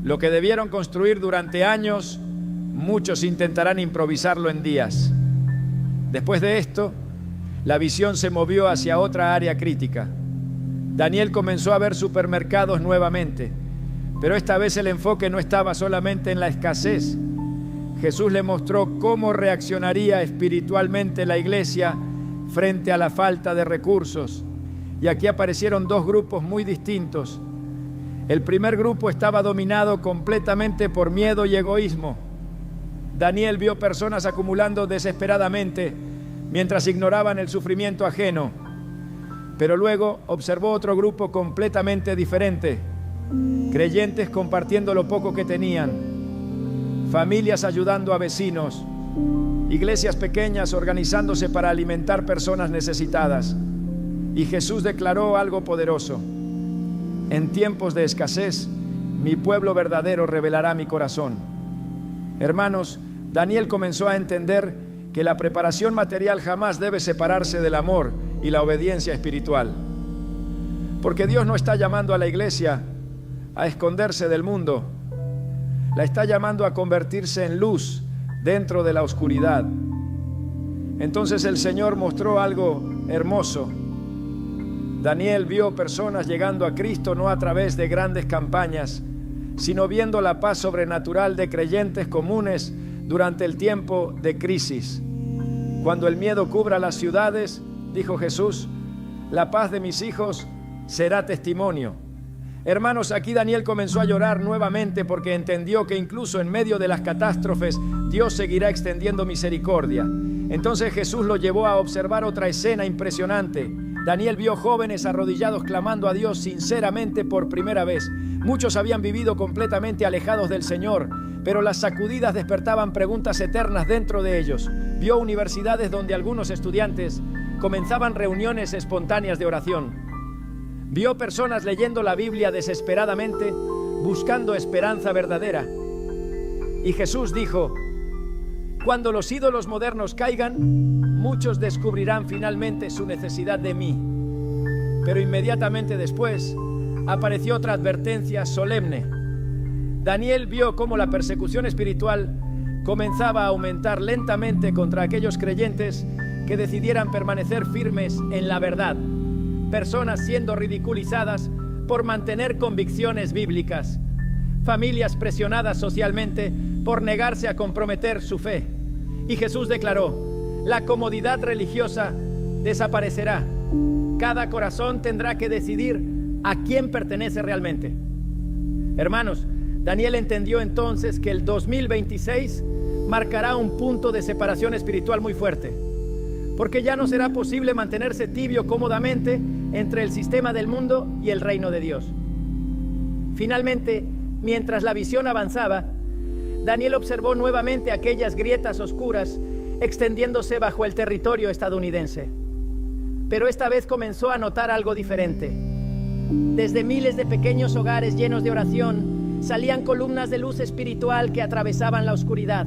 lo que debieron construir durante años, muchos intentarán improvisarlo en días. Después de esto, la visión se movió hacia otra área crítica. Daniel comenzó a ver supermercados nuevamente, pero esta vez el enfoque no estaba solamente en la escasez. Jesús le mostró cómo reaccionaría espiritualmente la iglesia frente a la falta de recursos. Y aquí aparecieron dos grupos muy distintos. El primer grupo estaba dominado completamente por miedo y egoísmo. Daniel vio personas acumulando desesperadamente mientras ignoraban el sufrimiento ajeno. Pero luego observó otro grupo completamente diferente. Creyentes compartiendo lo poco que tenían, familias ayudando a vecinos, iglesias pequeñas organizándose para alimentar personas necesitadas. Y Jesús declaró algo poderoso: en tiempos de escasez, mi pueblo verdadero revelará mi corazón. Hermanos, Daniel comenzó a entender que la preparación material jamás debe separarse del amor y la obediencia espiritual. Porque Dios no está llamando a la iglesia a esconderse del mundo, la está llamando a convertirse en luz dentro de la oscuridad. Entonces el Señor mostró algo hermoso. Daniel vio personas llegando a Cristo no a través de grandes campañas, sino viendo la paz sobrenatural de creyentes comunes durante el tiempo de crisis. Cuando el miedo cubra las ciudades, dijo Jesús, la paz de mis hijos será testimonio. Hermanos, aquí Daniel comenzó a llorar nuevamente porque entendió que incluso en medio de las catástrofes, Dios seguirá extendiendo misericordia. Entonces Jesús lo llevó a observar otra escena impresionante. Daniel vio jóvenes arrodillados clamando a Dios sinceramente por primera vez. Muchos habían vivido completamente alejados del Señor, pero las sacudidas despertaban preguntas eternas dentro de ellos. Vio universidades donde algunos estudiantes comenzaban reuniones espontáneas de oración. Vio personas leyendo la Biblia desesperadamente, buscando esperanza verdadera. Y Jesús dijo: cuando los ídolos modernos caigan, muchos descubrirán finalmente su necesidad de mí. Pero inmediatamente después apareció otra advertencia solemne. Daniel vio cómo la persecución espiritual comenzaba a aumentar lentamente contra aquellos creyentes que decidieran permanecer firmes en la verdad. Personas siendo ridiculizadas por mantener convicciones bíblicas. Familias presionadas socialmente por negarse a comprometer su fe. Y Jesús declaró: la comodidad religiosa desaparecerá. Cada corazón tendrá que decidir a quién pertenece realmente. Hermanos, Daniel entendió entonces que el 2026 marcará un punto de separación espiritual muy fuerte, porque ya no será posible mantenerse tibio cómodamente entre el sistema del mundo y el reino de Dios. Finalmente, Mientras la visión avanzaba, Daniel observó nuevamente aquellas grietas oscuras extendiéndose bajo el territorio estadounidense. Pero esta vez comenzó a notar algo diferente. Desde miles de pequeños hogares llenos de oración, salían columnas de luz espiritual que atravesaban la oscuridad.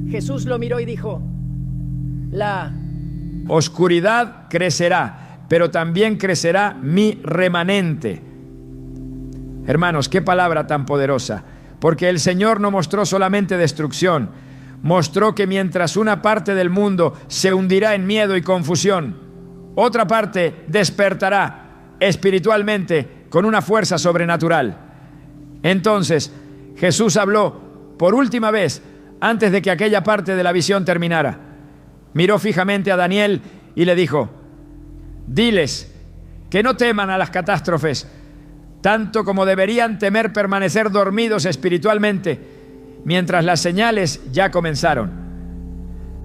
Jesús lo miró y dijo: la oscuridad crecerá, pero también crecerá mi remanente. Hermanos, qué palabra tan poderosa, porque el Señor no mostró solamente destrucción, mostró que mientras una parte del mundo se hundirá en miedo y confusión, otra parte despertará espiritualmente con una fuerza sobrenatural. Entonces Jesús habló por última vez antes de que aquella parte de la visión terminara. Miró fijamente a Daniel y le dijo: diles que no teman a las catástrofes, tanto como deberían temer permanecer dormidos espiritualmente, mientras las señales ya comenzaron.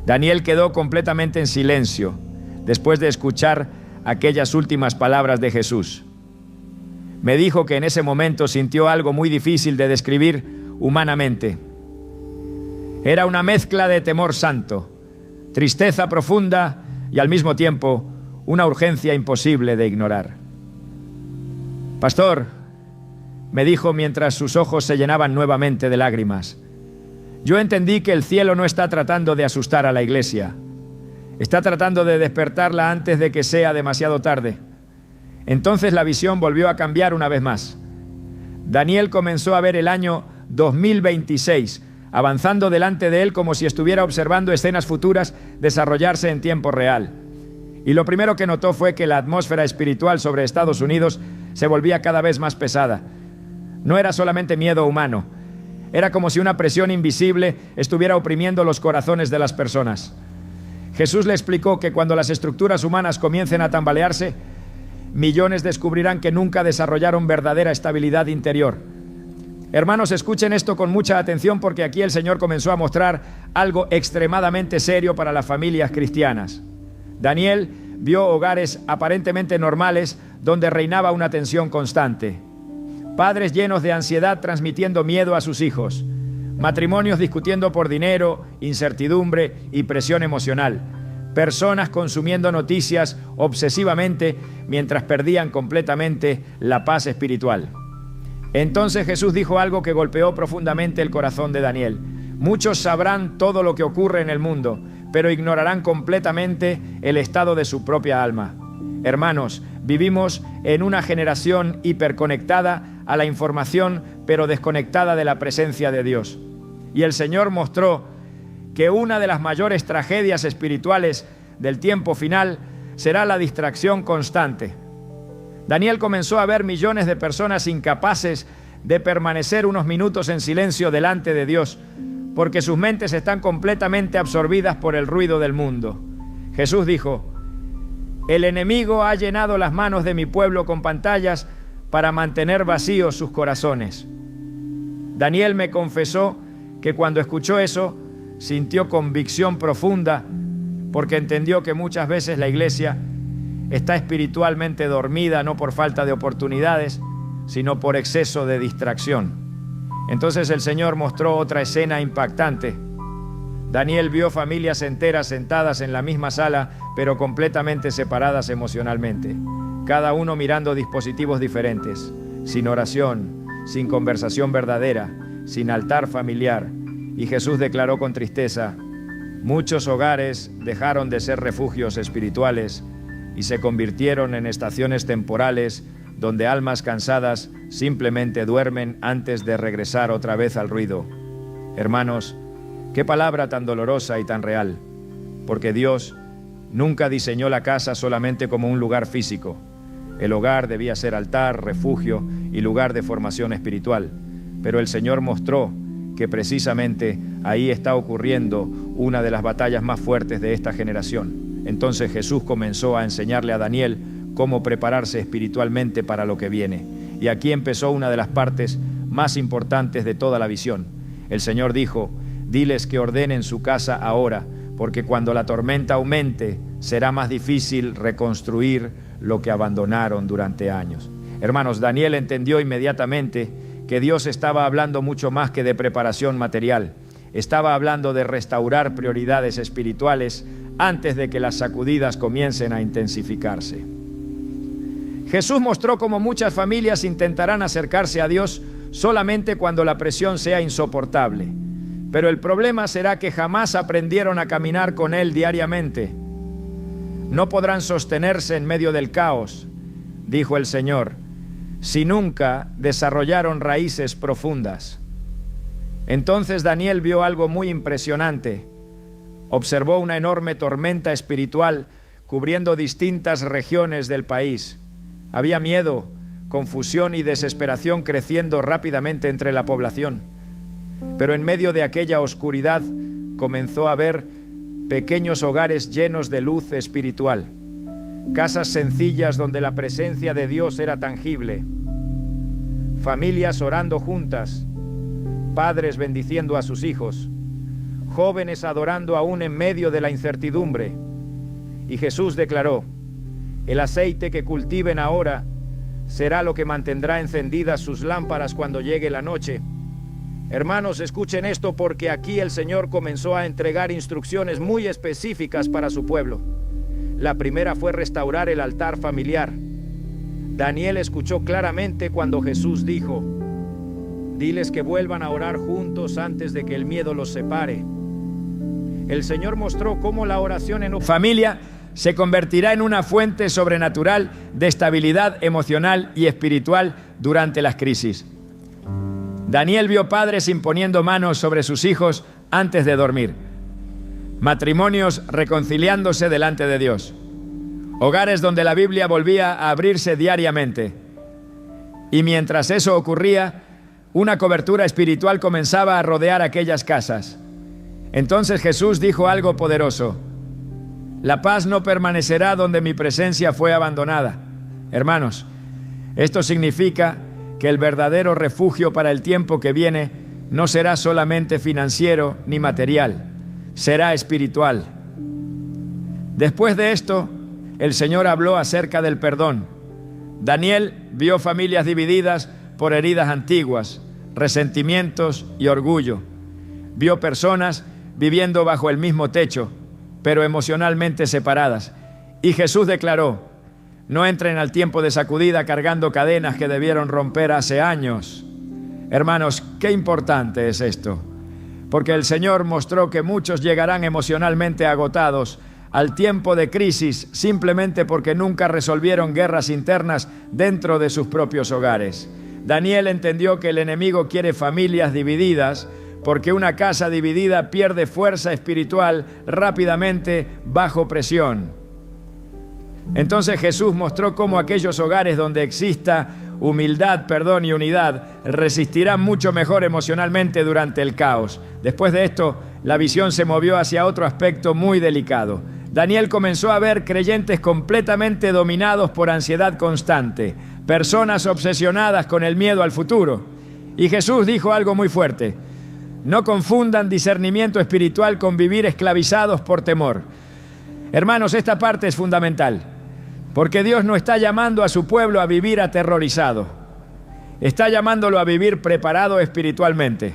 Daniel quedó completamente en silencio después de escuchar aquellas últimas palabras de Jesús. Me dijo que en ese momento sintió algo muy difícil de describir humanamente. Era una mezcla de temor santo, tristeza profunda y al mismo tiempo una urgencia imposible de ignorar. Pastor, me dijo mientras sus ojos se llenaban nuevamente de lágrimas, yo entendí que el cielo no está tratando de asustar a la iglesia, está tratando de despertarla antes de que sea demasiado tarde. Entonces la visión volvió a cambiar una vez más. Daniel comenzó a ver el año 2026, avanzando delante de él como si estuviera observando escenas futuras desarrollarse en tiempo real. Y lo primero que notó fue que la atmósfera espiritual sobre Estados Unidos se volvía cada vez más pesada. No era solamente miedo humano, era como si una presión invisible estuviera oprimiendo los corazones de las personas. Jesús le explicó que cuando las estructuras humanas comiencen a tambalearse, millones descubrirán que nunca desarrollaron verdadera estabilidad interior. Hermanos, escuchen esto con mucha atención, porque aquí el Señor comenzó a mostrar algo extremadamente serio para las familias cristianas. Daniel vio hogares aparentemente normales donde reinaba una tensión constante. Padres llenos de ansiedad transmitiendo miedo a sus hijos. Matrimonios discutiendo por dinero, incertidumbre y presión emocional. Personas consumiendo noticias obsesivamente mientras perdían completamente la paz espiritual. Entonces Jesús dijo algo que golpeó profundamente el corazón de Daniel. Muchos sabrán todo lo que ocurre en el mundo, pero ignorarán completamente el estado de su propia alma. Hermanos, vivimos en una generación hiperconectada a la información, pero desconectada de la presencia de Dios. Y el Señor mostró que una de las mayores tragedias espirituales del tiempo final será la distracción constante. Daniel comenzó a ver millones de personas incapaces de permanecer unos minutos en silencio delante de Dios, porque sus mentes están completamente absorbidas por el ruido del mundo. Jesús dijo: el enemigo ha llenado las manos de mi pueblo con pantallas para mantener vacíos sus corazones. Daniel me confesó que cuando escuchó eso, sintió convicción profunda, porque entendió que muchas veces la iglesia está espiritualmente dormida, no por falta de oportunidades, sino por exceso de distracción. Entonces el Señor mostró otra escena impactante. Daniel vio familias enteras sentadas en la misma sala, pero completamente separadas emocionalmente, cada uno mirando dispositivos diferentes, sin oración, sin conversación verdadera, sin altar familiar. Y Jesús declaró con tristeza: muchos hogares dejaron de ser refugios espirituales y se convirtieron en estaciones temporales donde almas cansadas simplemente duermen antes de regresar otra vez al ruido. Hermanos, qué palabra tan dolorosa y tan real, porque Dios nunca diseñó la casa solamente como un lugar físico. El hogar debía ser altar, refugio y lugar de formación espiritual, pero el Señor mostró que precisamente ahí está ocurriendo una de las batallas más fuertes de esta generación. Entonces Jesús comenzó a enseñarle a Daniel cómo prepararse espiritualmente para lo que viene. Y aquí empezó una de las partes más importantes de toda la visión. El Señor dijo: diles que ordenen su casa ahora, porque cuando la tormenta aumente, será más difícil reconstruir lo que abandonaron durante años. Hermanos, Daniel entendió inmediatamente que Dios estaba hablando mucho más que de preparación material. Estaba hablando de restaurar prioridades espirituales antes de que las sacudidas comiencen a intensificarse. Jesús mostró cómo muchas familias intentarán acercarse a Dios solamente cuando la presión sea insoportable. Pero el problema será que jamás aprendieron a caminar con Él diariamente. No podrán sostenerse en medio del caos, dijo el Señor, si nunca desarrollaron raíces profundas. Entonces Daniel vio algo muy impresionante. Observó una enorme tormenta espiritual cubriendo distintas regiones del país. Había miedo, confusión y desesperación creciendo rápidamente entre la población. Pero en medio de aquella oscuridad comenzó a ver pequeños hogares llenos de luz espiritual, casas sencillas donde la presencia de Dios era tangible, familias orando juntas, padres bendiciendo a sus hijos, jóvenes adorando aún en medio de la incertidumbre. Y Jesús declaró: el aceite que cultiven ahora será lo que mantendrá encendidas sus lámparas cuando llegue la noche. Hermanos, escuchen esto, porque aquí el Señor comenzó a entregar instrucciones muy específicas para su pueblo. La primera fue restaurar el altar familiar. Daniel escuchó claramente cuando Jesús dijo: diles que vuelvan a orar juntos antes de que el miedo los separe. El Señor mostró cómo la oración en familia se convertirá en una fuente sobrenatural de estabilidad emocional y espiritual durante las crisis. Daniel vio padres imponiendo manos sobre sus hijos antes de dormir, matrimonios reconciliándose delante de Dios, hogares donde la Biblia volvía a abrirse diariamente. Y mientras eso ocurría, una cobertura espiritual comenzaba a rodear aquellas casas. Entonces Jesús dijo algo poderoso: la paz no permanecerá donde mi presencia fue abandonada. Hermanos, esto significa que el verdadero refugio para el tiempo que viene no será solamente financiero ni material, será espiritual. Después de esto, el Señor habló acerca del perdón. Daniel vio familias divididas por heridas antiguas, resentimientos y orgullo. Vio personas viviendo bajo el mismo techo, pero emocionalmente separadas. Y Jesús declaró: no entren al tiempo de sacudida cargando cadenas que debieron romper hace años. Hermanos, qué importante es esto, porque el Señor mostró que muchos llegarán emocionalmente agotados al tiempo de crisis simplemente porque nunca resolvieron guerras internas dentro de sus propios hogares. Daniel entendió que el enemigo quiere familias divididas, porque una casa dividida pierde fuerza espiritual rápidamente bajo presión. Entonces Jesús mostró cómo aquellos hogares donde exista humildad, perdón y unidad resistirán mucho mejor emocionalmente durante el caos. Después de esto, la visión se movió hacia otro aspecto muy delicado. Daniel comenzó a ver creyentes completamente dominados por ansiedad constante, personas obsesionadas con el miedo al futuro. Y Jesús dijo algo muy fuerte: no confundan discernimiento espiritual con vivir esclavizados por temor. Hermanos, esta parte es fundamental, porque Dios no está llamando a su pueblo a vivir aterrorizado. Está llamándolo a vivir preparado espiritualmente.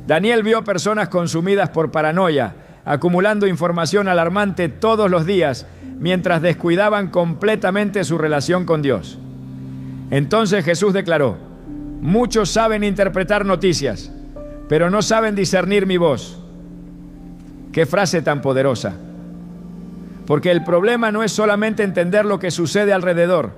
Daniel vio personas consumidas por paranoia, acumulando información alarmante todos los días, mientras descuidaban completamente su relación con Dios. Entonces Jesús declaró: muchos saben interpretar noticias, pero no saben discernir mi voz. Qué frase tan poderosa. Porque el problema no es solamente entender lo que sucede alrededor.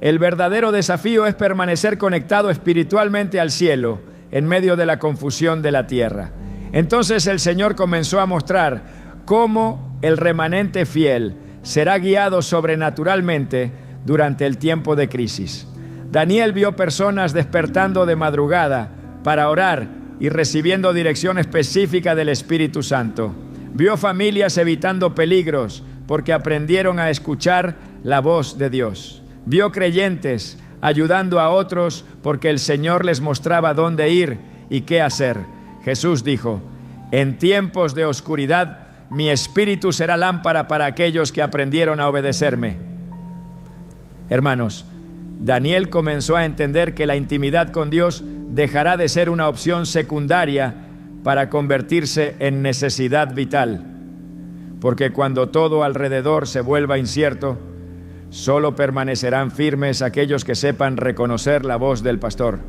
El verdadero desafío es permanecer conectado espiritualmente al cielo en medio de la confusión de la tierra. Entonces el Señor comenzó a mostrar cómo el remanente fiel será guiado sobrenaturalmente durante el tiempo de crisis. Daniel vio personas despertando de madrugada para orar y recibiendo dirección específica del Espíritu Santo. Vio familias evitando peligros porque aprendieron a escuchar la voz de Dios. Vio creyentes ayudando a otros porque el Señor les mostraba dónde ir y qué hacer. Jesús dijo: en tiempos de oscuridad, mi espíritu será lámpara para aquellos que aprendieron a obedecerme. Hermanos, Daniel comenzó a entender que la intimidad con Dios dejará de ser una opción secundaria para convertirse en necesidad vital. Porque cuando todo alrededor se vuelva incierto, solo permanecerán firmes aquellos que sepan reconocer la voz del pastor.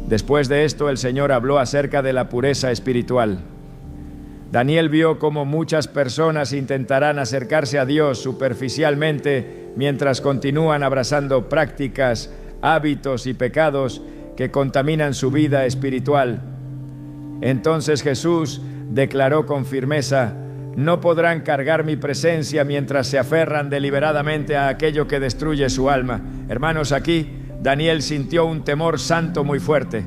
Después de esto, el Señor habló acerca de la pureza espiritual. Daniel vio cómo muchas personas intentarán acercarse a Dios superficialmente mientras continúan abrazando prácticas, hábitos y pecados que contaminan su vida espiritual. Entonces Jesús declaró con firmeza: no podrán cargar mi presencia mientras se aferran deliberadamente a aquello que destruye su alma. Hermanos, aquí Daniel sintió un temor santo muy fuerte,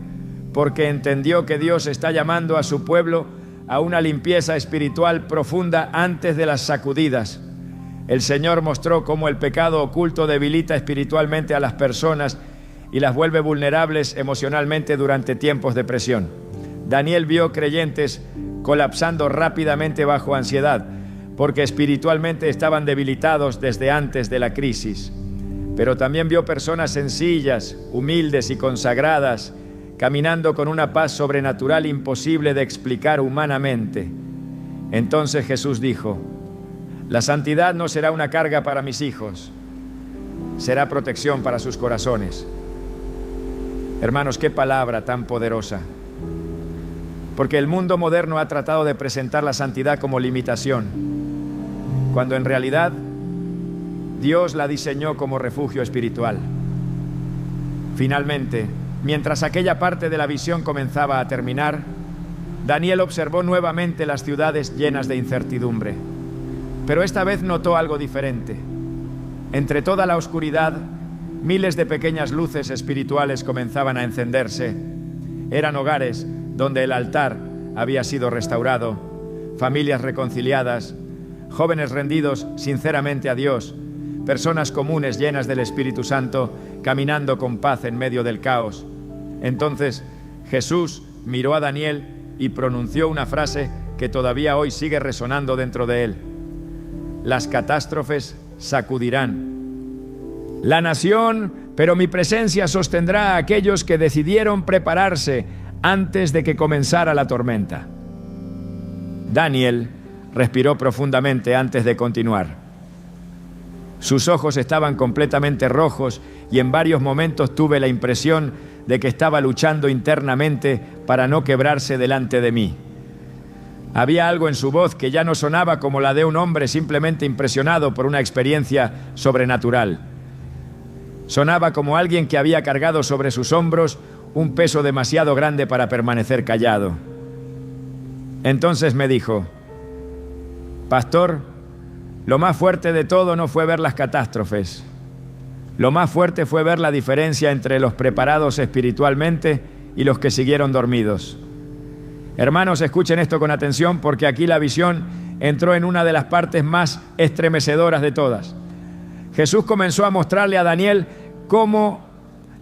porque entendió que Dios está llamando a su pueblo a una limpieza espiritual profunda antes de las sacudidas. El Señor mostró cómo el pecado oculto debilita espiritualmente a las personas y las vuelve vulnerables emocionalmente durante tiempos de presión. Daniel vio creyentes colapsando rápidamente bajo ansiedad, porque espiritualmente estaban debilitados desde antes de la crisis. Pero también vio personas sencillas, humildes y consagradas, caminando con una paz sobrenatural imposible de explicar humanamente. Entonces Jesús dijo: la santidad no será una carga para mis hijos, será protección para sus corazones. Hermanos, qué palabra tan poderosa. Porque el mundo moderno ha tratado de presentar la santidad como limitación, cuando en realidad Dios la diseñó como refugio espiritual. Finalmente, mientras aquella parte de la visión comenzaba a terminar, Daniel observó nuevamente las ciudades llenas de incertidumbre. Pero esta vez notó algo diferente. Entre toda la oscuridad, miles de pequeñas luces espirituales comenzaban a encenderse. Eran hogares donde el altar había sido restaurado, familias reconciliadas, jóvenes rendidos sinceramente a Dios, personas comunes llenas del Espíritu Santo, caminando con paz en medio del caos. Entonces Jesús miró a Daniel y pronunció una frase que todavía hoy sigue resonando dentro de él: las catástrofes sacudirán la nación, pero mi presencia sostendrá a aquellos que decidieron prepararse antes de que comenzara la tormenta. Daniel respiró profundamente antes de continuar. Sus ojos estaban completamente rojos y en varios momentos tuve la impresión de que estaba luchando internamente para no quebrarse delante de mí. Había algo en su voz que ya no sonaba como la de un hombre simplemente impresionado por una experiencia sobrenatural. Sonaba como alguien que había cargado sobre sus hombros un peso demasiado grande para permanecer callado. Entonces me dijo: pastor, lo más fuerte de todo no fue ver las catástrofes. Lo más fuerte fue ver la diferencia entre los preparados espiritualmente y los que siguieron dormidos. Hermanos, escuchen esto con atención, porque aquí la visión entró en una de las partes más estremecedoras de todas. Jesús comenzó a mostrarle a Daniel cómo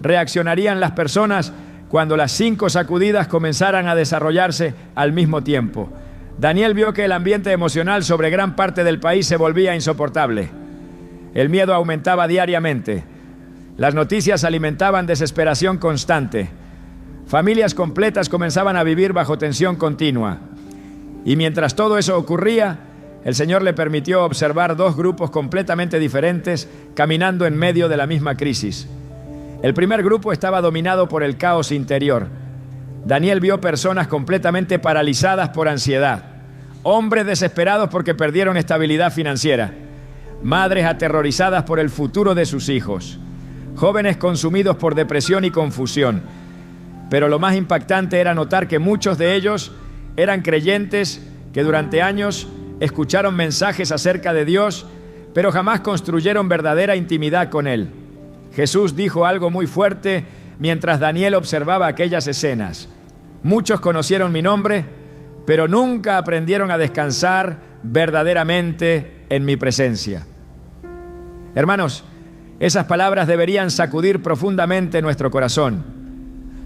reaccionarían las personas cuando las 5 sacudidas comenzaran a desarrollarse al mismo tiempo. Daniel vio que el ambiente emocional sobre gran parte del país se volvía insoportable. El miedo aumentaba diariamente. Las noticias alimentaban desesperación constante. Familias completas comenzaban a vivir bajo tensión continua. Y mientras todo eso ocurría, el Señor le permitió observar 2 grupos completamente diferentes caminando en medio de la misma crisis. El primer grupo estaba dominado por el caos interior. Daniel vio personas completamente paralizadas por ansiedad, hombres desesperados porque perdieron estabilidad financiera, madres aterrorizadas por el futuro de sus hijos, jóvenes consumidos por depresión y confusión. Pero lo más impactante era notar que muchos de ellos eran creyentes que durante años escucharon mensajes acerca de Dios, pero jamás construyeron verdadera intimidad con Él. Jesús dijo algo muy fuerte mientras Daniel observaba aquellas escenas: muchos conocieron mi nombre, pero nunca aprendieron a descansar verdaderamente en mi presencia. Hermanos, esas palabras deberían sacudir profundamente nuestro corazón,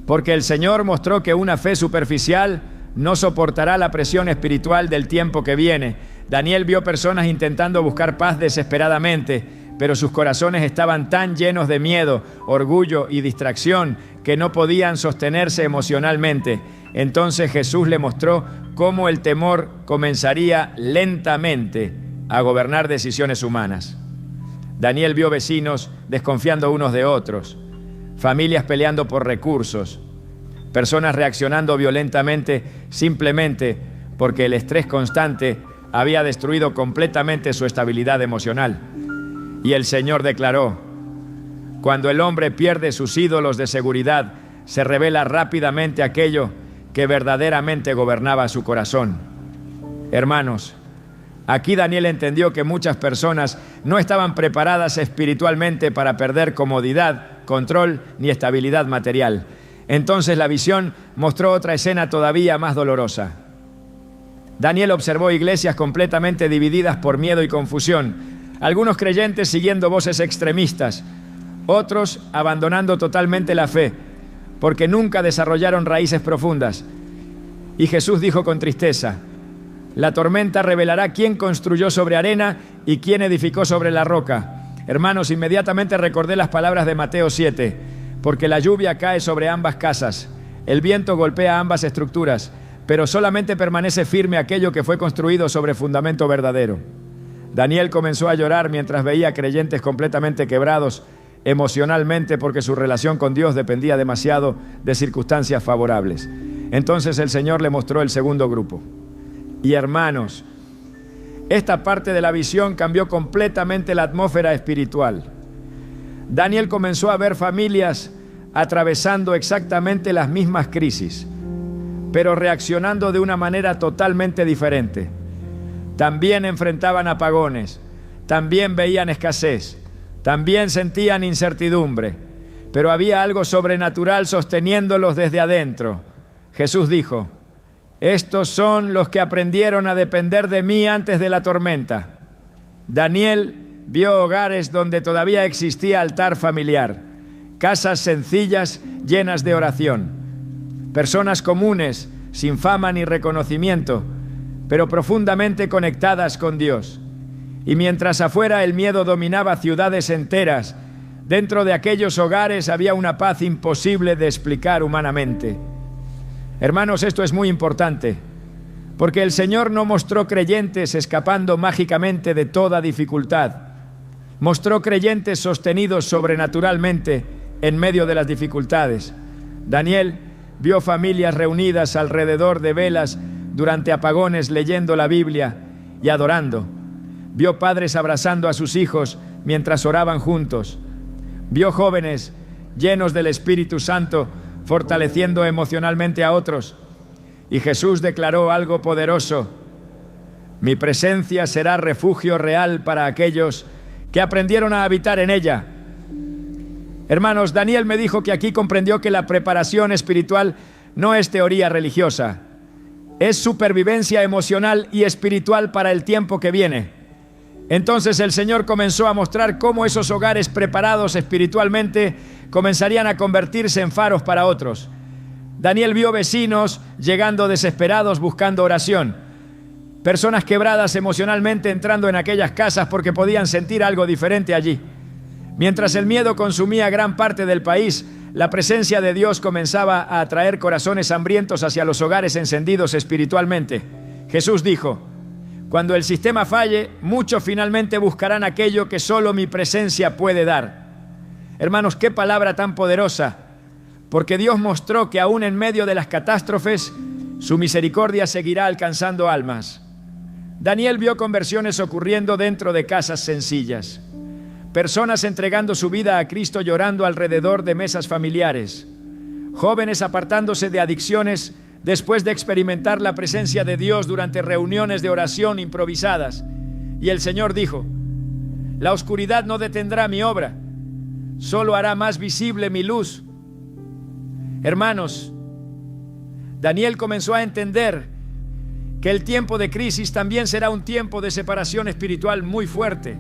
porque el Señor mostró que una fe superficial no soportará la presión espiritual del tiempo que viene. Daniel vio personas intentando buscar paz desesperadamente, pero sus corazones estaban tan llenos de miedo, orgullo y distracción que no podían sostenerse emocionalmente. Entonces Jesús le mostró cómo el temor comenzaría lentamente a gobernar decisiones humanas. Daniel vio vecinos desconfiando unos de otros, familias peleando por recursos, personas reaccionando violentamente simplemente porque el estrés constante había destruido completamente su estabilidad emocional. Y el Señor declaró: cuando el hombre pierde sus ídolos de seguridad, se revela rápidamente aquello que verdaderamente gobernaba su corazón. Hermanos, aquí Daniel entendió que muchas personas no estaban preparadas espiritualmente para perder comodidad, control ni estabilidad material. Entonces la visión mostró otra escena todavía más dolorosa. Daniel observó iglesias completamente divididas por miedo y confusión. Algunos creyentes siguiendo voces extremistas, otros abandonando totalmente la fe, porque nunca desarrollaron raíces profundas. Y Jesús dijo con tristeza: la tormenta revelará quién construyó sobre arena y quién edificó sobre la roca. Hermanos, inmediatamente recordé las palabras de Mateo 7, porque la lluvia cae sobre ambas casas, el viento golpea ambas estructuras, pero solamente permanece firme aquello que fue construido sobre fundamento verdadero. Daniel comenzó a llorar mientras veía creyentes completamente quebrados emocionalmente porque su relación con Dios dependía demasiado de circunstancias favorables. Entonces el Señor le mostró el segundo grupo. Y hermanos, esta parte de la visión cambió completamente la atmósfera espiritual. Daniel comenzó a ver familias atravesando exactamente las mismas crisis, pero reaccionando de una manera totalmente diferente. También enfrentaban apagones, también veían escasez, también sentían incertidumbre, pero había algo sobrenatural sosteniéndolos desde adentro. Jesús dijo: estos son los que aprendieron a depender de mí antes de la tormenta. Daniel vio hogares donde todavía existía altar familiar, casas sencillas llenas de oración, personas comunes, sin fama ni reconocimiento, pero profundamente conectadas con Dios. Y mientras afuera el miedo dominaba ciudades enteras, dentro de aquellos hogares había una paz imposible de explicar humanamente. Hermanos, esto es muy importante, porque el Señor no mostró creyentes escapando mágicamente de toda dificultad. Mostró creyentes sostenidos sobrenaturalmente en medio de las dificultades. Daniel vio familias reunidas alrededor de velas durante apagones leyendo la Biblia y adorando. Vio padres abrazando a sus hijos mientras oraban juntos. Vio jóvenes llenos del Espíritu Santo fortaleciendo emocionalmente a otros. Y Jesús declaró algo poderoso: mi presencia será refugio real para aquellos que aprendieron a habitar en ella. Hermanos, Daniel me dijo que aquí comprendió que la preparación espiritual no es teoría religiosa, es supervivencia emocional y espiritual para el tiempo que viene. Entonces el Señor comenzó a mostrar cómo esos hogares preparados espiritualmente comenzarían a convertirse en faros para otros. Daniel vio vecinos llegando desesperados buscando oración, personas quebradas emocionalmente entrando en aquellas casas porque podían sentir algo diferente allí. Mientras el miedo consumía gran parte del país, la presencia de Dios comenzaba a atraer corazones hambrientos hacia los hogares encendidos espiritualmente. Jesús dijo: cuando el sistema falle, muchos finalmente buscarán aquello que solo mi presencia puede dar. Hermanos, qué palabra tan poderosa, porque Dios mostró que aún en medio de las catástrofes, su misericordia seguirá alcanzando almas. Daniel vio conversiones ocurriendo dentro de casas sencillas, personas entregando su vida a Cristo llorando alrededor de mesas familiares, jóvenes apartándose de adicciones después de experimentar la presencia de Dios durante reuniones de oración improvisadas. Y el Señor dijo: la oscuridad no detendrá mi obra, solo hará más visible mi luz. Hermanos, Daniel comenzó a entender que el tiempo de crisis también será un tiempo de separación espiritual muy fuerte,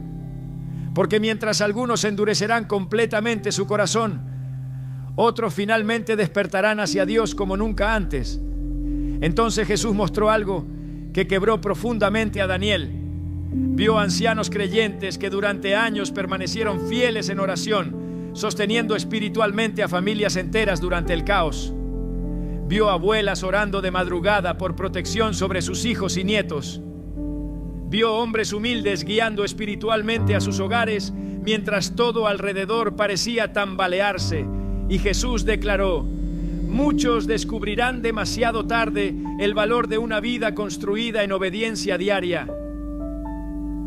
porque mientras algunos endurecerán completamente su corazón, otros finalmente despertarán hacia Dios como nunca antes. Entonces Jesús mostró algo que quebró profundamente a Daniel. Vio ancianos creyentes que durante años permanecieron fieles en oración, sosteniendo espiritualmente a familias enteras durante el caos. Vio abuelas orando de madrugada por protección sobre sus hijos y nietos. Vio hombres humildes guiando espiritualmente a sus hogares mientras todo alrededor parecía tambalearse. Y Jesús declaró: muchos descubrirán demasiado tarde el valor de una vida construida en obediencia diaria.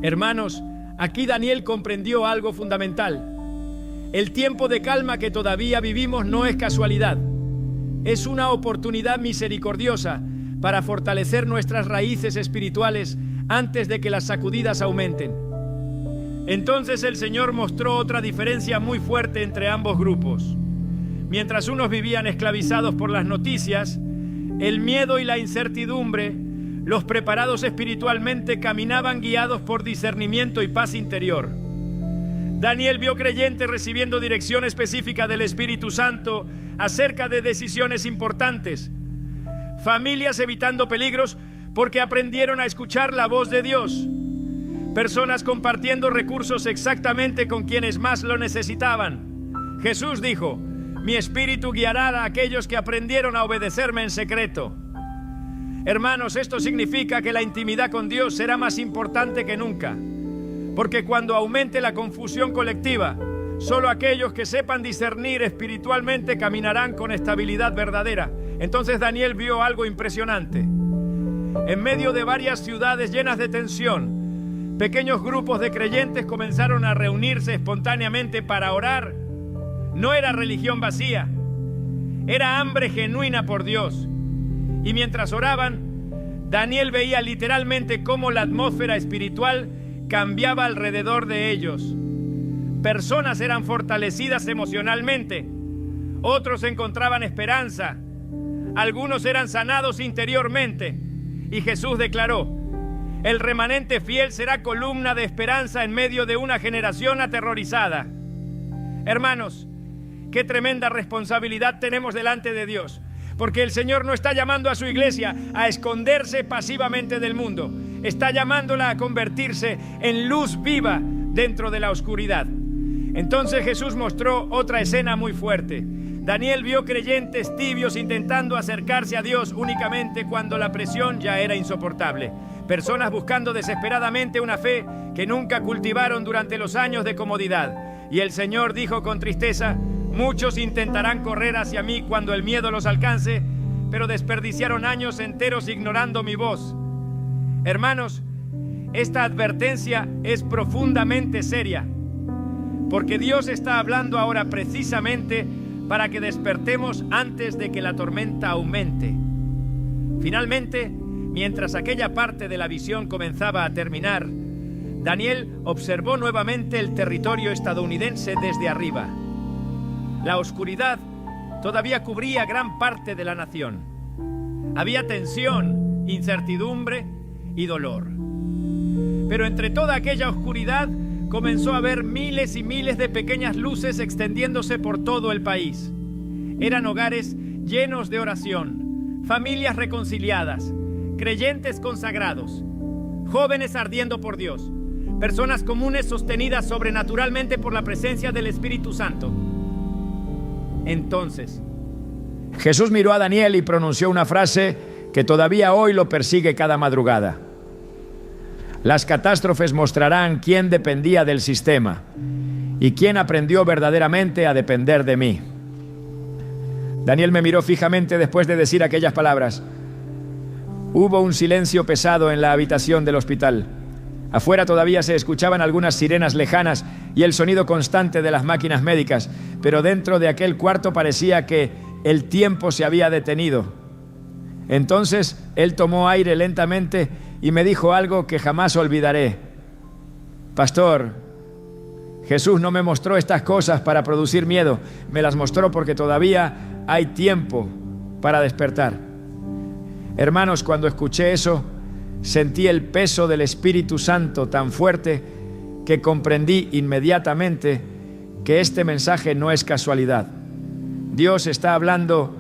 Hermanos, aquí Daniel comprendió algo fundamental. El tiempo de calma que todavía vivimos no es casualidad. Es una oportunidad misericordiosa para fortalecer nuestras raíces espirituales antes de que las sacudidas aumenten. Entonces el Señor mostró otra diferencia muy fuerte entre ambos grupos. Mientras unos vivían esclavizados por las noticias, el miedo y la incertidumbre, los preparados espiritualmente caminaban guiados por discernimiento y paz interior. Daniel vio creyentes recibiendo dirección específica del Espíritu Santo acerca de decisiones importantes. Familias evitando peligros porque aprendieron a escuchar la voz de Dios. Personas compartiendo recursos exactamente con quienes más lo necesitaban. Jesús dijo: mi espíritu guiará a aquellos que aprendieron a obedecerme en secreto. Hermanos, esto significa que la intimidad con Dios será más importante que nunca. Porque cuando aumente la confusión colectiva, solo aquellos que sepan discernir espiritualmente caminarán con estabilidad verdadera. Entonces Daniel vio algo impresionante. En medio de varias ciudades llenas de tensión, pequeños grupos de creyentes comenzaron a reunirse espontáneamente para orar. No era religión vacía, era hambre genuina por Dios. Y mientras oraban, Daniel veía literalmente cómo la atmósfera espiritual cambiaba alrededor de ellos. Personas eran fortalecidas emocionalmente, otros encontraban esperanza, algunos eran sanados interiormente. Y Jesús declaró: el remanente fiel será columna de esperanza en medio de una generación aterrorizada. Hermanos, qué tremenda responsabilidad tenemos delante de Dios, porque el Señor no está llamando a su iglesia a esconderse pasivamente del mundo, está llamándola a convertirse en luz viva dentro de la oscuridad. Entonces Jesús mostró otra escena muy fuerte. Daniel vio creyentes tibios intentando acercarse a Dios únicamente cuando la presión ya era insoportable. Personas buscando desesperadamente una fe que nunca cultivaron durante los años de comodidad. Y el Señor dijo con tristeza: muchos intentarán correr hacia mí cuando el miedo los alcance, pero desperdiciaron años enteros ignorando mi voz. Hermanos, esta advertencia es profundamente seria, porque Dios está hablando ahora precisamente para que despertemos antes de que la tormenta aumente. Finalmente, mientras aquella parte de la visión comenzaba a terminar, Daniel observó nuevamente el territorio estadounidense desde arriba. La oscuridad todavía cubría gran parte de la nación. Había tensión, incertidumbre y dolor. Pero entre toda aquella oscuridad comenzó a haber miles y miles de pequeñas luces extendiéndose por todo el país. Eran hogares llenos de oración, familias reconciliadas, creyentes consagrados, jóvenes ardiendo por Dios, personas comunes sostenidas sobrenaturalmente por la presencia del Espíritu Santo. Entonces, Jesús miró a Daniel y pronunció una frase que todavía hoy lo persigue cada madrugada. Las catástrofes mostrarán quién dependía del sistema y quién aprendió verdaderamente a depender de mí. Daniel me miró fijamente después de decir aquellas palabras. Hubo un silencio pesado en la habitación del hospital. Afuera todavía se escuchaban algunas sirenas lejanas y el sonido constante de las máquinas médicas, pero dentro de aquel cuarto parecía que el tiempo se había detenido. Entonces él tomó aire lentamente y me dijo algo que jamás olvidaré. Pastor, Jesús no me mostró estas cosas para producir miedo, me las mostró porque todavía hay tiempo para despertar. Hermanos, cuando escuché eso, sentí el peso del Espíritu Santo tan fuerte que comprendí inmediatamente que este mensaje no es casualidad. Dios está hablando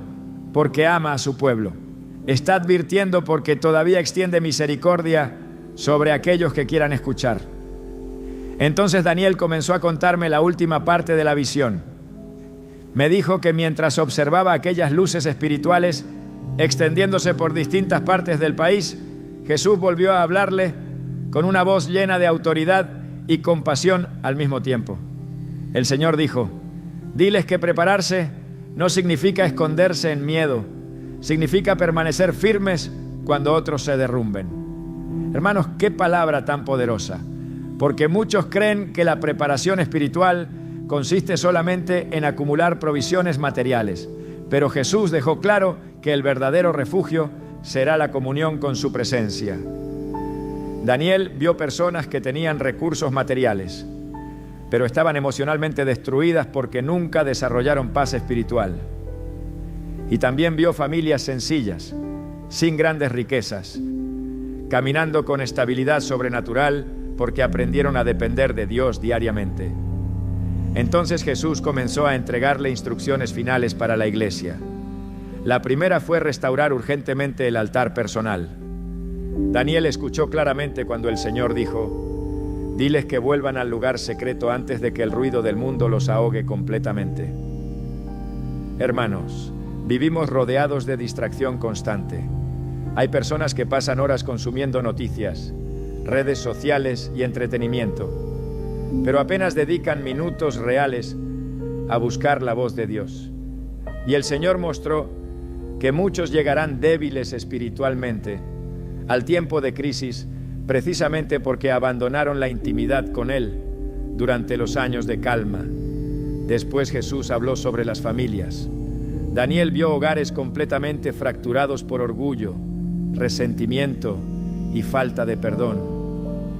porque ama a su pueblo. Está advirtiendo porque todavía extiende misericordia sobre aquellos que quieran escuchar. Entonces Daniel comenzó a contarme la última parte de la visión. Me dijo que mientras observaba aquellas luces espirituales extendiéndose por distintas partes del país, Jesús volvió a hablarle con una voz llena de autoridad y compasión al mismo tiempo. El Señor dijo: diles que prepararse no significa esconderse en miedo, significa permanecer firmes cuando otros se derrumben. Hermanos, qué palabra tan poderosa, porque muchos creen que la preparación espiritual consiste solamente en acumular provisiones materiales, pero Jesús dejó claro que el verdadero refugio será la comunión con su presencia. Daniel vio personas que tenían recursos materiales, pero estaban emocionalmente destruidas porque nunca desarrollaron paz espiritual. Y también vio familias sencillas, sin grandes riquezas, caminando con estabilidad sobrenatural porque aprendieron a depender de Dios diariamente. Entonces Jesús comenzó a entregarle instrucciones finales para la iglesia. La primera fue restaurar urgentemente el altar personal. Daniel escuchó claramente cuando el Señor dijo: diles que vuelvan al lugar secreto antes de que el ruido del mundo los ahogue completamente. Hermanos, vivimos rodeados de distracción constante. Hay personas que pasan horas consumiendo noticias, redes sociales y entretenimiento, pero apenas dedican minutos reales a buscar la voz de Dios. Y el Señor mostró que muchos llegarán débiles espiritualmente al tiempo de crisis, precisamente porque abandonaron la intimidad con Él durante los años de calma. Después Jesús habló sobre las familias. Daniel vio hogares completamente fracturados por orgullo, resentimiento y falta de perdón.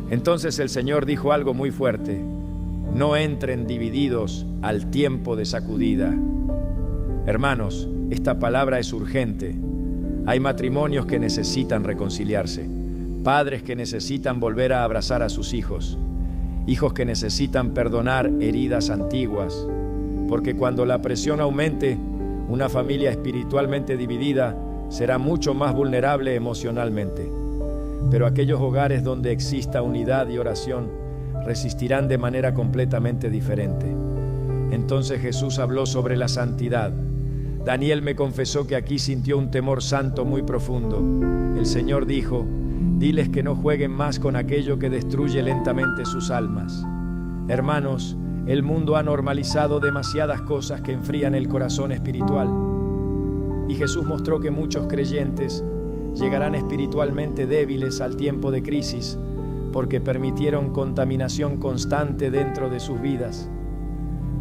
Entonces el Señor dijo algo muy fuerte: no entren divididos al tiempo de sacudida. Hermanos, esta palabra es urgente. Hay matrimonios que necesitan reconciliarse, padres que necesitan volver a abrazar a sus hijos, hijos que necesitan perdonar heridas antiguas, porque cuando la presión aumente, una familia espiritualmente dividida será mucho más vulnerable emocionalmente. Pero aquellos hogares donde exista unidad y oración resistirán de manera completamente diferente. Entonces Jesús habló sobre la santidad. Daniel me confesó que aquí sintió un temor santo muy profundo. El Señor dijo: diles que no jueguen más con aquello que destruye lentamente sus almas. Hermanos, el mundo ha normalizado demasiadas cosas que enfrían el corazón espiritual. Y Jesús mostró que muchos creyentes llegarán espiritualmente débiles al tiempo de crisis porque permitieron contaminación constante dentro de sus vidas.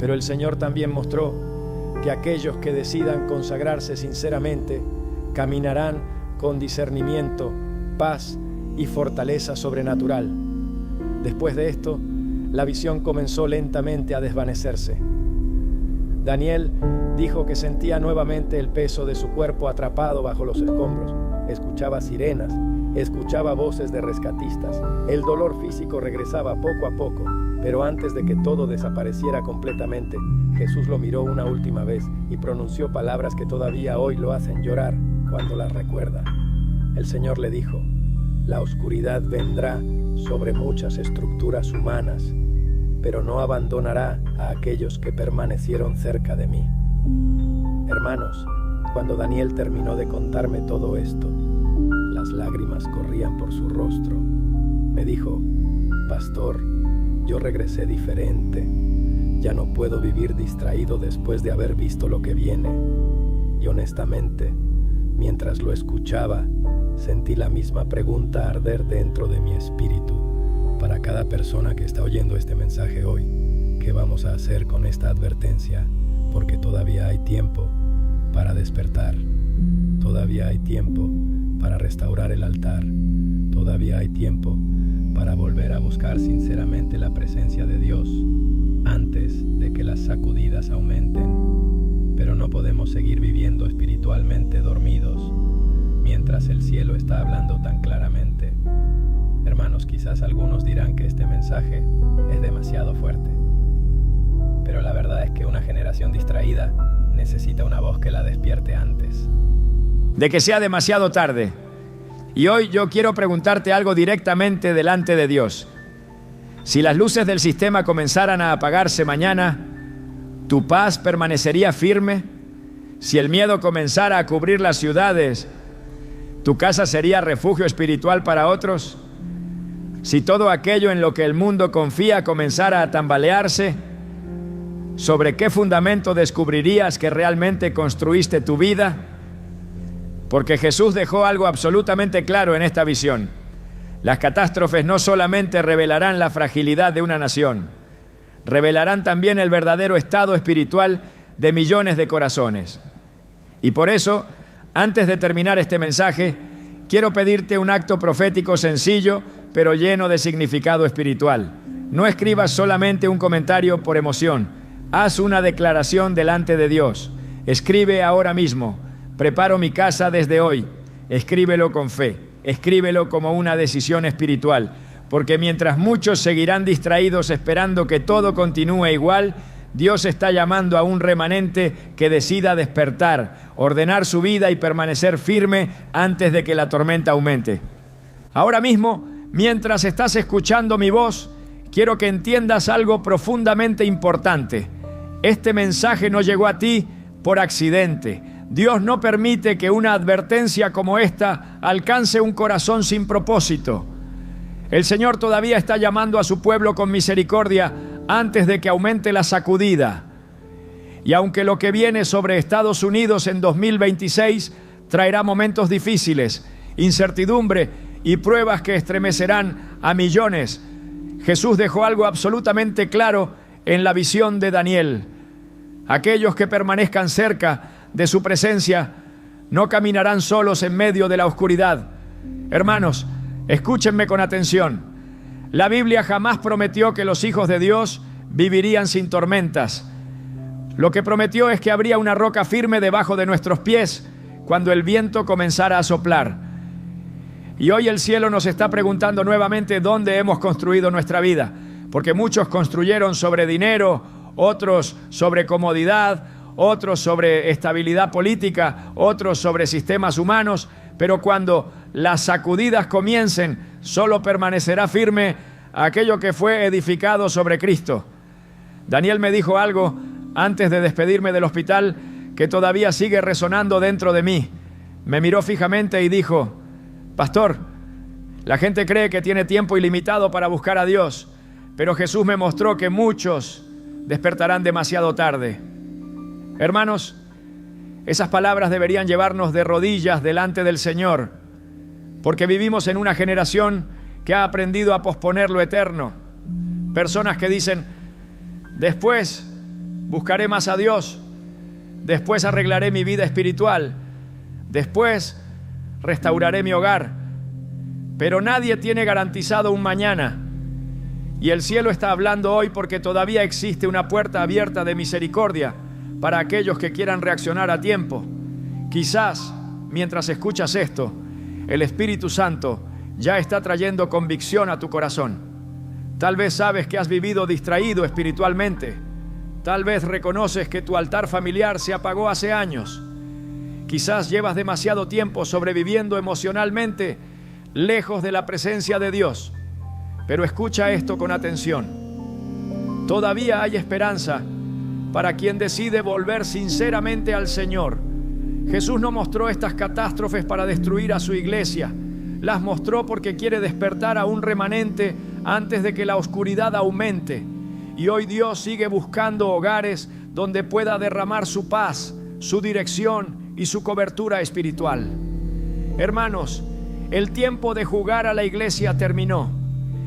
Pero el Señor también mostró que aquellos que decidan consagrarse sinceramente caminarán con discernimiento, paz y fortaleza sobrenatural. Después de esto, la visión comenzó lentamente a desvanecerse. Daniel dijo que sentía nuevamente el peso de su cuerpo atrapado bajo los escombros. Escuchaba sirenas, escuchaba voces de rescatistas. El dolor físico regresaba poco a poco, pero antes de que todo desapareciera completamente, Jesús lo miró una última vez y pronunció palabras que todavía hoy lo hacen llorar cuando las recuerda. El Señor le dijo: la oscuridad vendrá sobre muchas estructuras humanas, pero no abandonará a aquellos que permanecieron cerca de mí. Hermanos, cuando Daniel terminó de contarme todo esto, las lágrimas corrían por su rostro. Me dijo: pastor, yo regresé diferente. Ya no puedo vivir distraído después de haber visto lo que viene. Y honestamente, mientras lo escuchaba, sentí la misma pregunta arder dentro de mi espíritu. Para cada persona que está oyendo este mensaje hoy, ¿qué vamos a hacer con esta advertencia? Porque todavía hay tiempo para despertar. Todavía hay tiempo para restaurar el altar. Todavía hay tiempo para volver a buscar sinceramente la presencia de Dios antes de que las sacudidas aumenten. Pero no podemos seguir viviendo espiritualmente dormidos mientras el cielo está hablando tan claramente. Hermanos, quizás algunos dirán que este mensaje es demasiado fuerte, pero la verdad es que una generación distraída necesita una voz que la despierte antes de que sea demasiado tarde. Y hoy yo quiero preguntarte algo directamente delante de Dios. Si las luces del sistema comenzaran a apagarse mañana, ¿tu paz permanecería firme? Si el miedo comenzara a cubrir las ciudades, ¿tu casa sería refugio espiritual para otros? Si todo aquello en lo que el mundo confía comenzara a tambalearse, ¿sobre qué fundamento descubrirías que realmente construiste tu vida? Porque Jesús dejó algo absolutamente claro en esta visión. Las catástrofes no solamente revelarán la fragilidad de una nación, revelarán también el verdadero estado espiritual de millones de corazones. Y por eso, antes de terminar este mensaje, quiero pedirte un acto profético sencillo, pero lleno de significado espiritual. No escribas solamente un comentario por emoción. Haz una declaración delante de Dios. Escribe ahora mismo: preparo mi casa desde hoy. Escríbelo con fe. Escríbelo como una decisión espiritual. Porque mientras muchos seguirán distraídos esperando que todo continúe igual, Dios está llamando a un remanente que decida despertar, ordenar su vida y permanecer firme antes de que la tormenta aumente. Ahora mismo, mientras estás escuchando mi voz, quiero que entiendas algo profundamente importante. Este mensaje no llegó a ti por accidente. Dios no permite que una advertencia como esta alcance un corazón sin propósito. El Señor todavía está llamando a su pueblo con misericordia antes de que aumente la sacudida. Y aunque lo que viene sobre Estados Unidos en 2026 traerá momentos difíciles, incertidumbre y pruebas que estremecerán a millones, Jesús dejó algo absolutamente claro en la visión de Daniel. Aquellos que permanezcan cerca de su presencia no caminarán solos en medio de la oscuridad. Hermanos, escúchenme con atención. La Biblia jamás prometió que los hijos de Dios vivirían sin tormentas. Lo que prometió es que habría una roca firme debajo de nuestros pies cuando el viento comenzara a soplar. Y hoy el cielo nos está preguntando nuevamente dónde hemos construido nuestra vida, porque muchos construyeron sobre dinero, otros sobre comodidad, otros sobre estabilidad política, otros sobre sistemas humanos, pero cuando las sacudidas comiencen, solo permanecerá firme aquello que fue edificado sobre Cristo. Daniel me dijo algo antes de despedirme del hospital que todavía sigue resonando dentro de mí. Me miró fijamente y dijo: Pastor, la gente cree que tiene tiempo ilimitado para buscar a Dios, pero Jesús me mostró que muchos despertarán demasiado tarde. Hermanos, esas palabras deberían llevarnos de rodillas delante del Señor, porque vivimos en una generación que ha aprendido a posponer lo eterno. Personas que dicen: después buscaré más a Dios, después arreglaré mi vida espiritual, después restauraré mi hogar. Pero nadie tiene garantizado un mañana. Y el cielo está hablando hoy porque todavía existe una puerta abierta de misericordia para aquellos que quieran reaccionar a tiempo. Quizás, mientras escuchas esto, el Espíritu Santo ya está trayendo convicción a tu corazón. Tal vez sabes que has vivido distraído espiritualmente. Tal vez reconoces que tu altar familiar se apagó hace años. Quizás llevas demasiado tiempo sobreviviendo emocionalmente lejos de la presencia de Dios. Pero escucha esto con atención. Todavía hay esperanza para quien decide volver sinceramente al Señor. Jesús no mostró estas catástrofes para destruir a su iglesia. Las mostró porque quiere despertar a un remanente antes de que la oscuridad aumente. Y hoy Dios sigue buscando hogares donde pueda derramar su paz, su dirección y su cobertura espiritual. Hermanos, el tiempo de jugar a la iglesia terminó.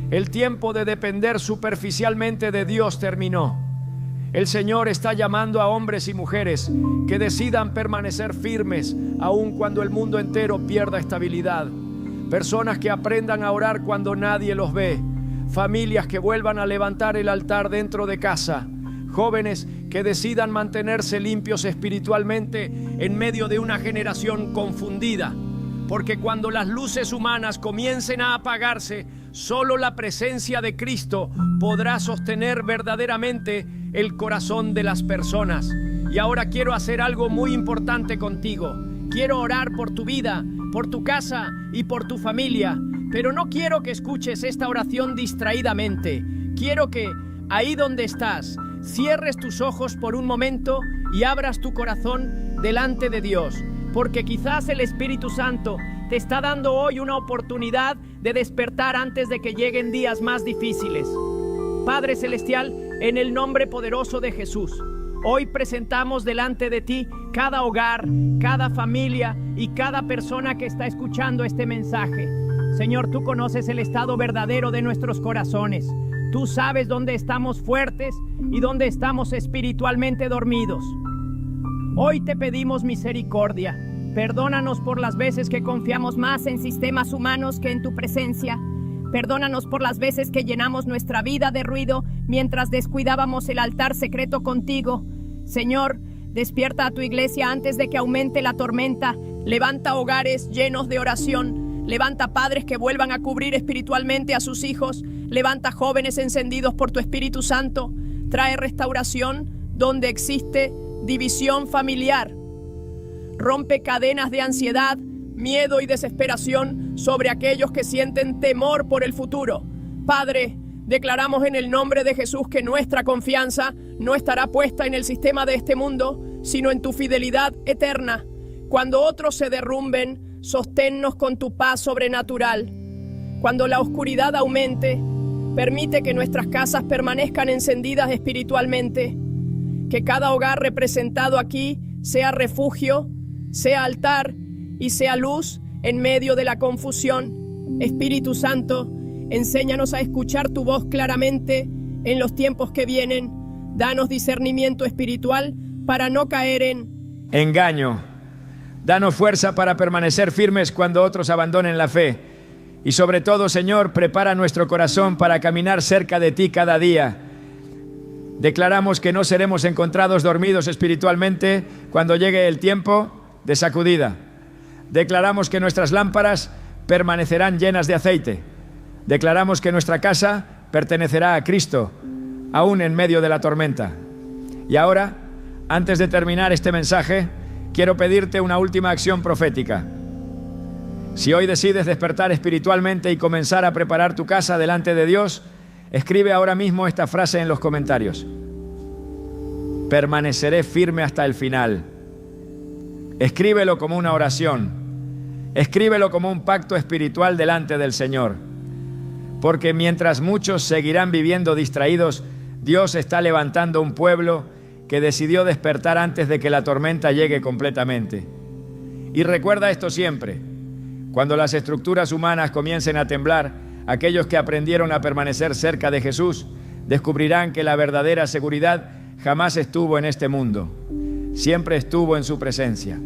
El tiempo de depender superficialmente de Dios terminó. El Señor está llamando a hombres y mujeres que decidan permanecer firmes aun cuando el mundo entero pierda estabilidad. Personas que aprendan a orar cuando nadie los ve. Familias que vuelvan a levantar el altar dentro de casa. Jóvenes que decidan mantenerse limpios espiritualmente en medio de una generación confundida. Porque cuando las luces humanas comiencen a apagarse, solo la presencia de Cristo podrá sostener verdaderamente el corazón de las personas. Y ahora quiero hacer algo muy importante contigo. Quiero orar por tu vida, por tu casa y por tu familia. Pero no quiero que escuches esta oración distraídamente. Quiero que, ahí donde estás, cierres tus ojos por un momento y abras tu corazón delante de Dios. Porque quizás el Espíritu Santo te está dando hoy una oportunidad de despertar antes de que lleguen días más difíciles. Padre Celestial, en el nombre poderoso de Jesús, hoy presentamos delante de ti cada hogar, cada familia y cada persona que está escuchando este mensaje. Señor, tú conoces el estado verdadero de nuestros corazones. Tú sabes dónde estamos fuertes y dónde estamos espiritualmente dormidos. Hoy te pedimos misericordia. Perdónanos por las veces que confiamos más en sistemas humanos que en tu presencia. Perdónanos por las veces que llenamos nuestra vida de ruido mientras descuidábamos el altar secreto contigo. Señor, despierta a tu iglesia antes de que aumente la tormenta. Levanta hogares llenos de oración. Levanta padres que vuelvan a cubrir espiritualmente a sus hijos. Levanta jóvenes encendidos por tu Espíritu Santo. Trae restauración donde existe división familiar. Rompe cadenas de ansiedad, miedo y desesperación sobre aquellos que sienten temor por el futuro. Padre, declaramos en el nombre de Jesús que nuestra confianza no estará puesta en el sistema de este mundo, sino en tu fidelidad eterna. Cuando otros se derrumben, sosténnos con tu paz sobrenatural. Cuando la oscuridad aumente, permite que nuestras casas permanezcan encendidas espiritualmente. Que cada hogar representado aquí sea refugio, sea altar y sea luz en medio de la confusión. Espíritu Santo, enséñanos a escuchar tu voz claramente en los tiempos que vienen. Danos discernimiento espiritual para no caer en engaño. Danos fuerza para permanecer firmes cuando otros abandonen la fe. Y sobre todo, Señor, prepara nuestro corazón para caminar cerca de ti cada día. Declaramos que no seremos encontrados dormidos espiritualmente cuando llegue el tiempo de sacudida. Declaramos que nuestras lámparas permanecerán llenas de aceite. Declaramos que nuestra casa pertenecerá a Cristo, aún en medio de la tormenta. Y ahora, antes de terminar este mensaje, quiero pedirte una última acción profética. Si hoy decides despertar espiritualmente y comenzar a preparar tu casa delante de Dios, escribe ahora mismo esta frase en los comentarios. Permaneceré firme hasta el final. Escríbelo como una oración. Escríbelo como un pacto espiritual delante del Señor. Porque mientras muchos seguirán viviendo distraídos, Dios está levantando un pueblo que decidió despertar antes de que la tormenta llegue completamente. Y recuerda esto siempre. Cuando las estructuras humanas comiencen a temblar, aquellos que aprendieron a permanecer cerca de Jesús descubrirán que la verdadera seguridad jamás estuvo en este mundo. Siempre estuvo en su presencia.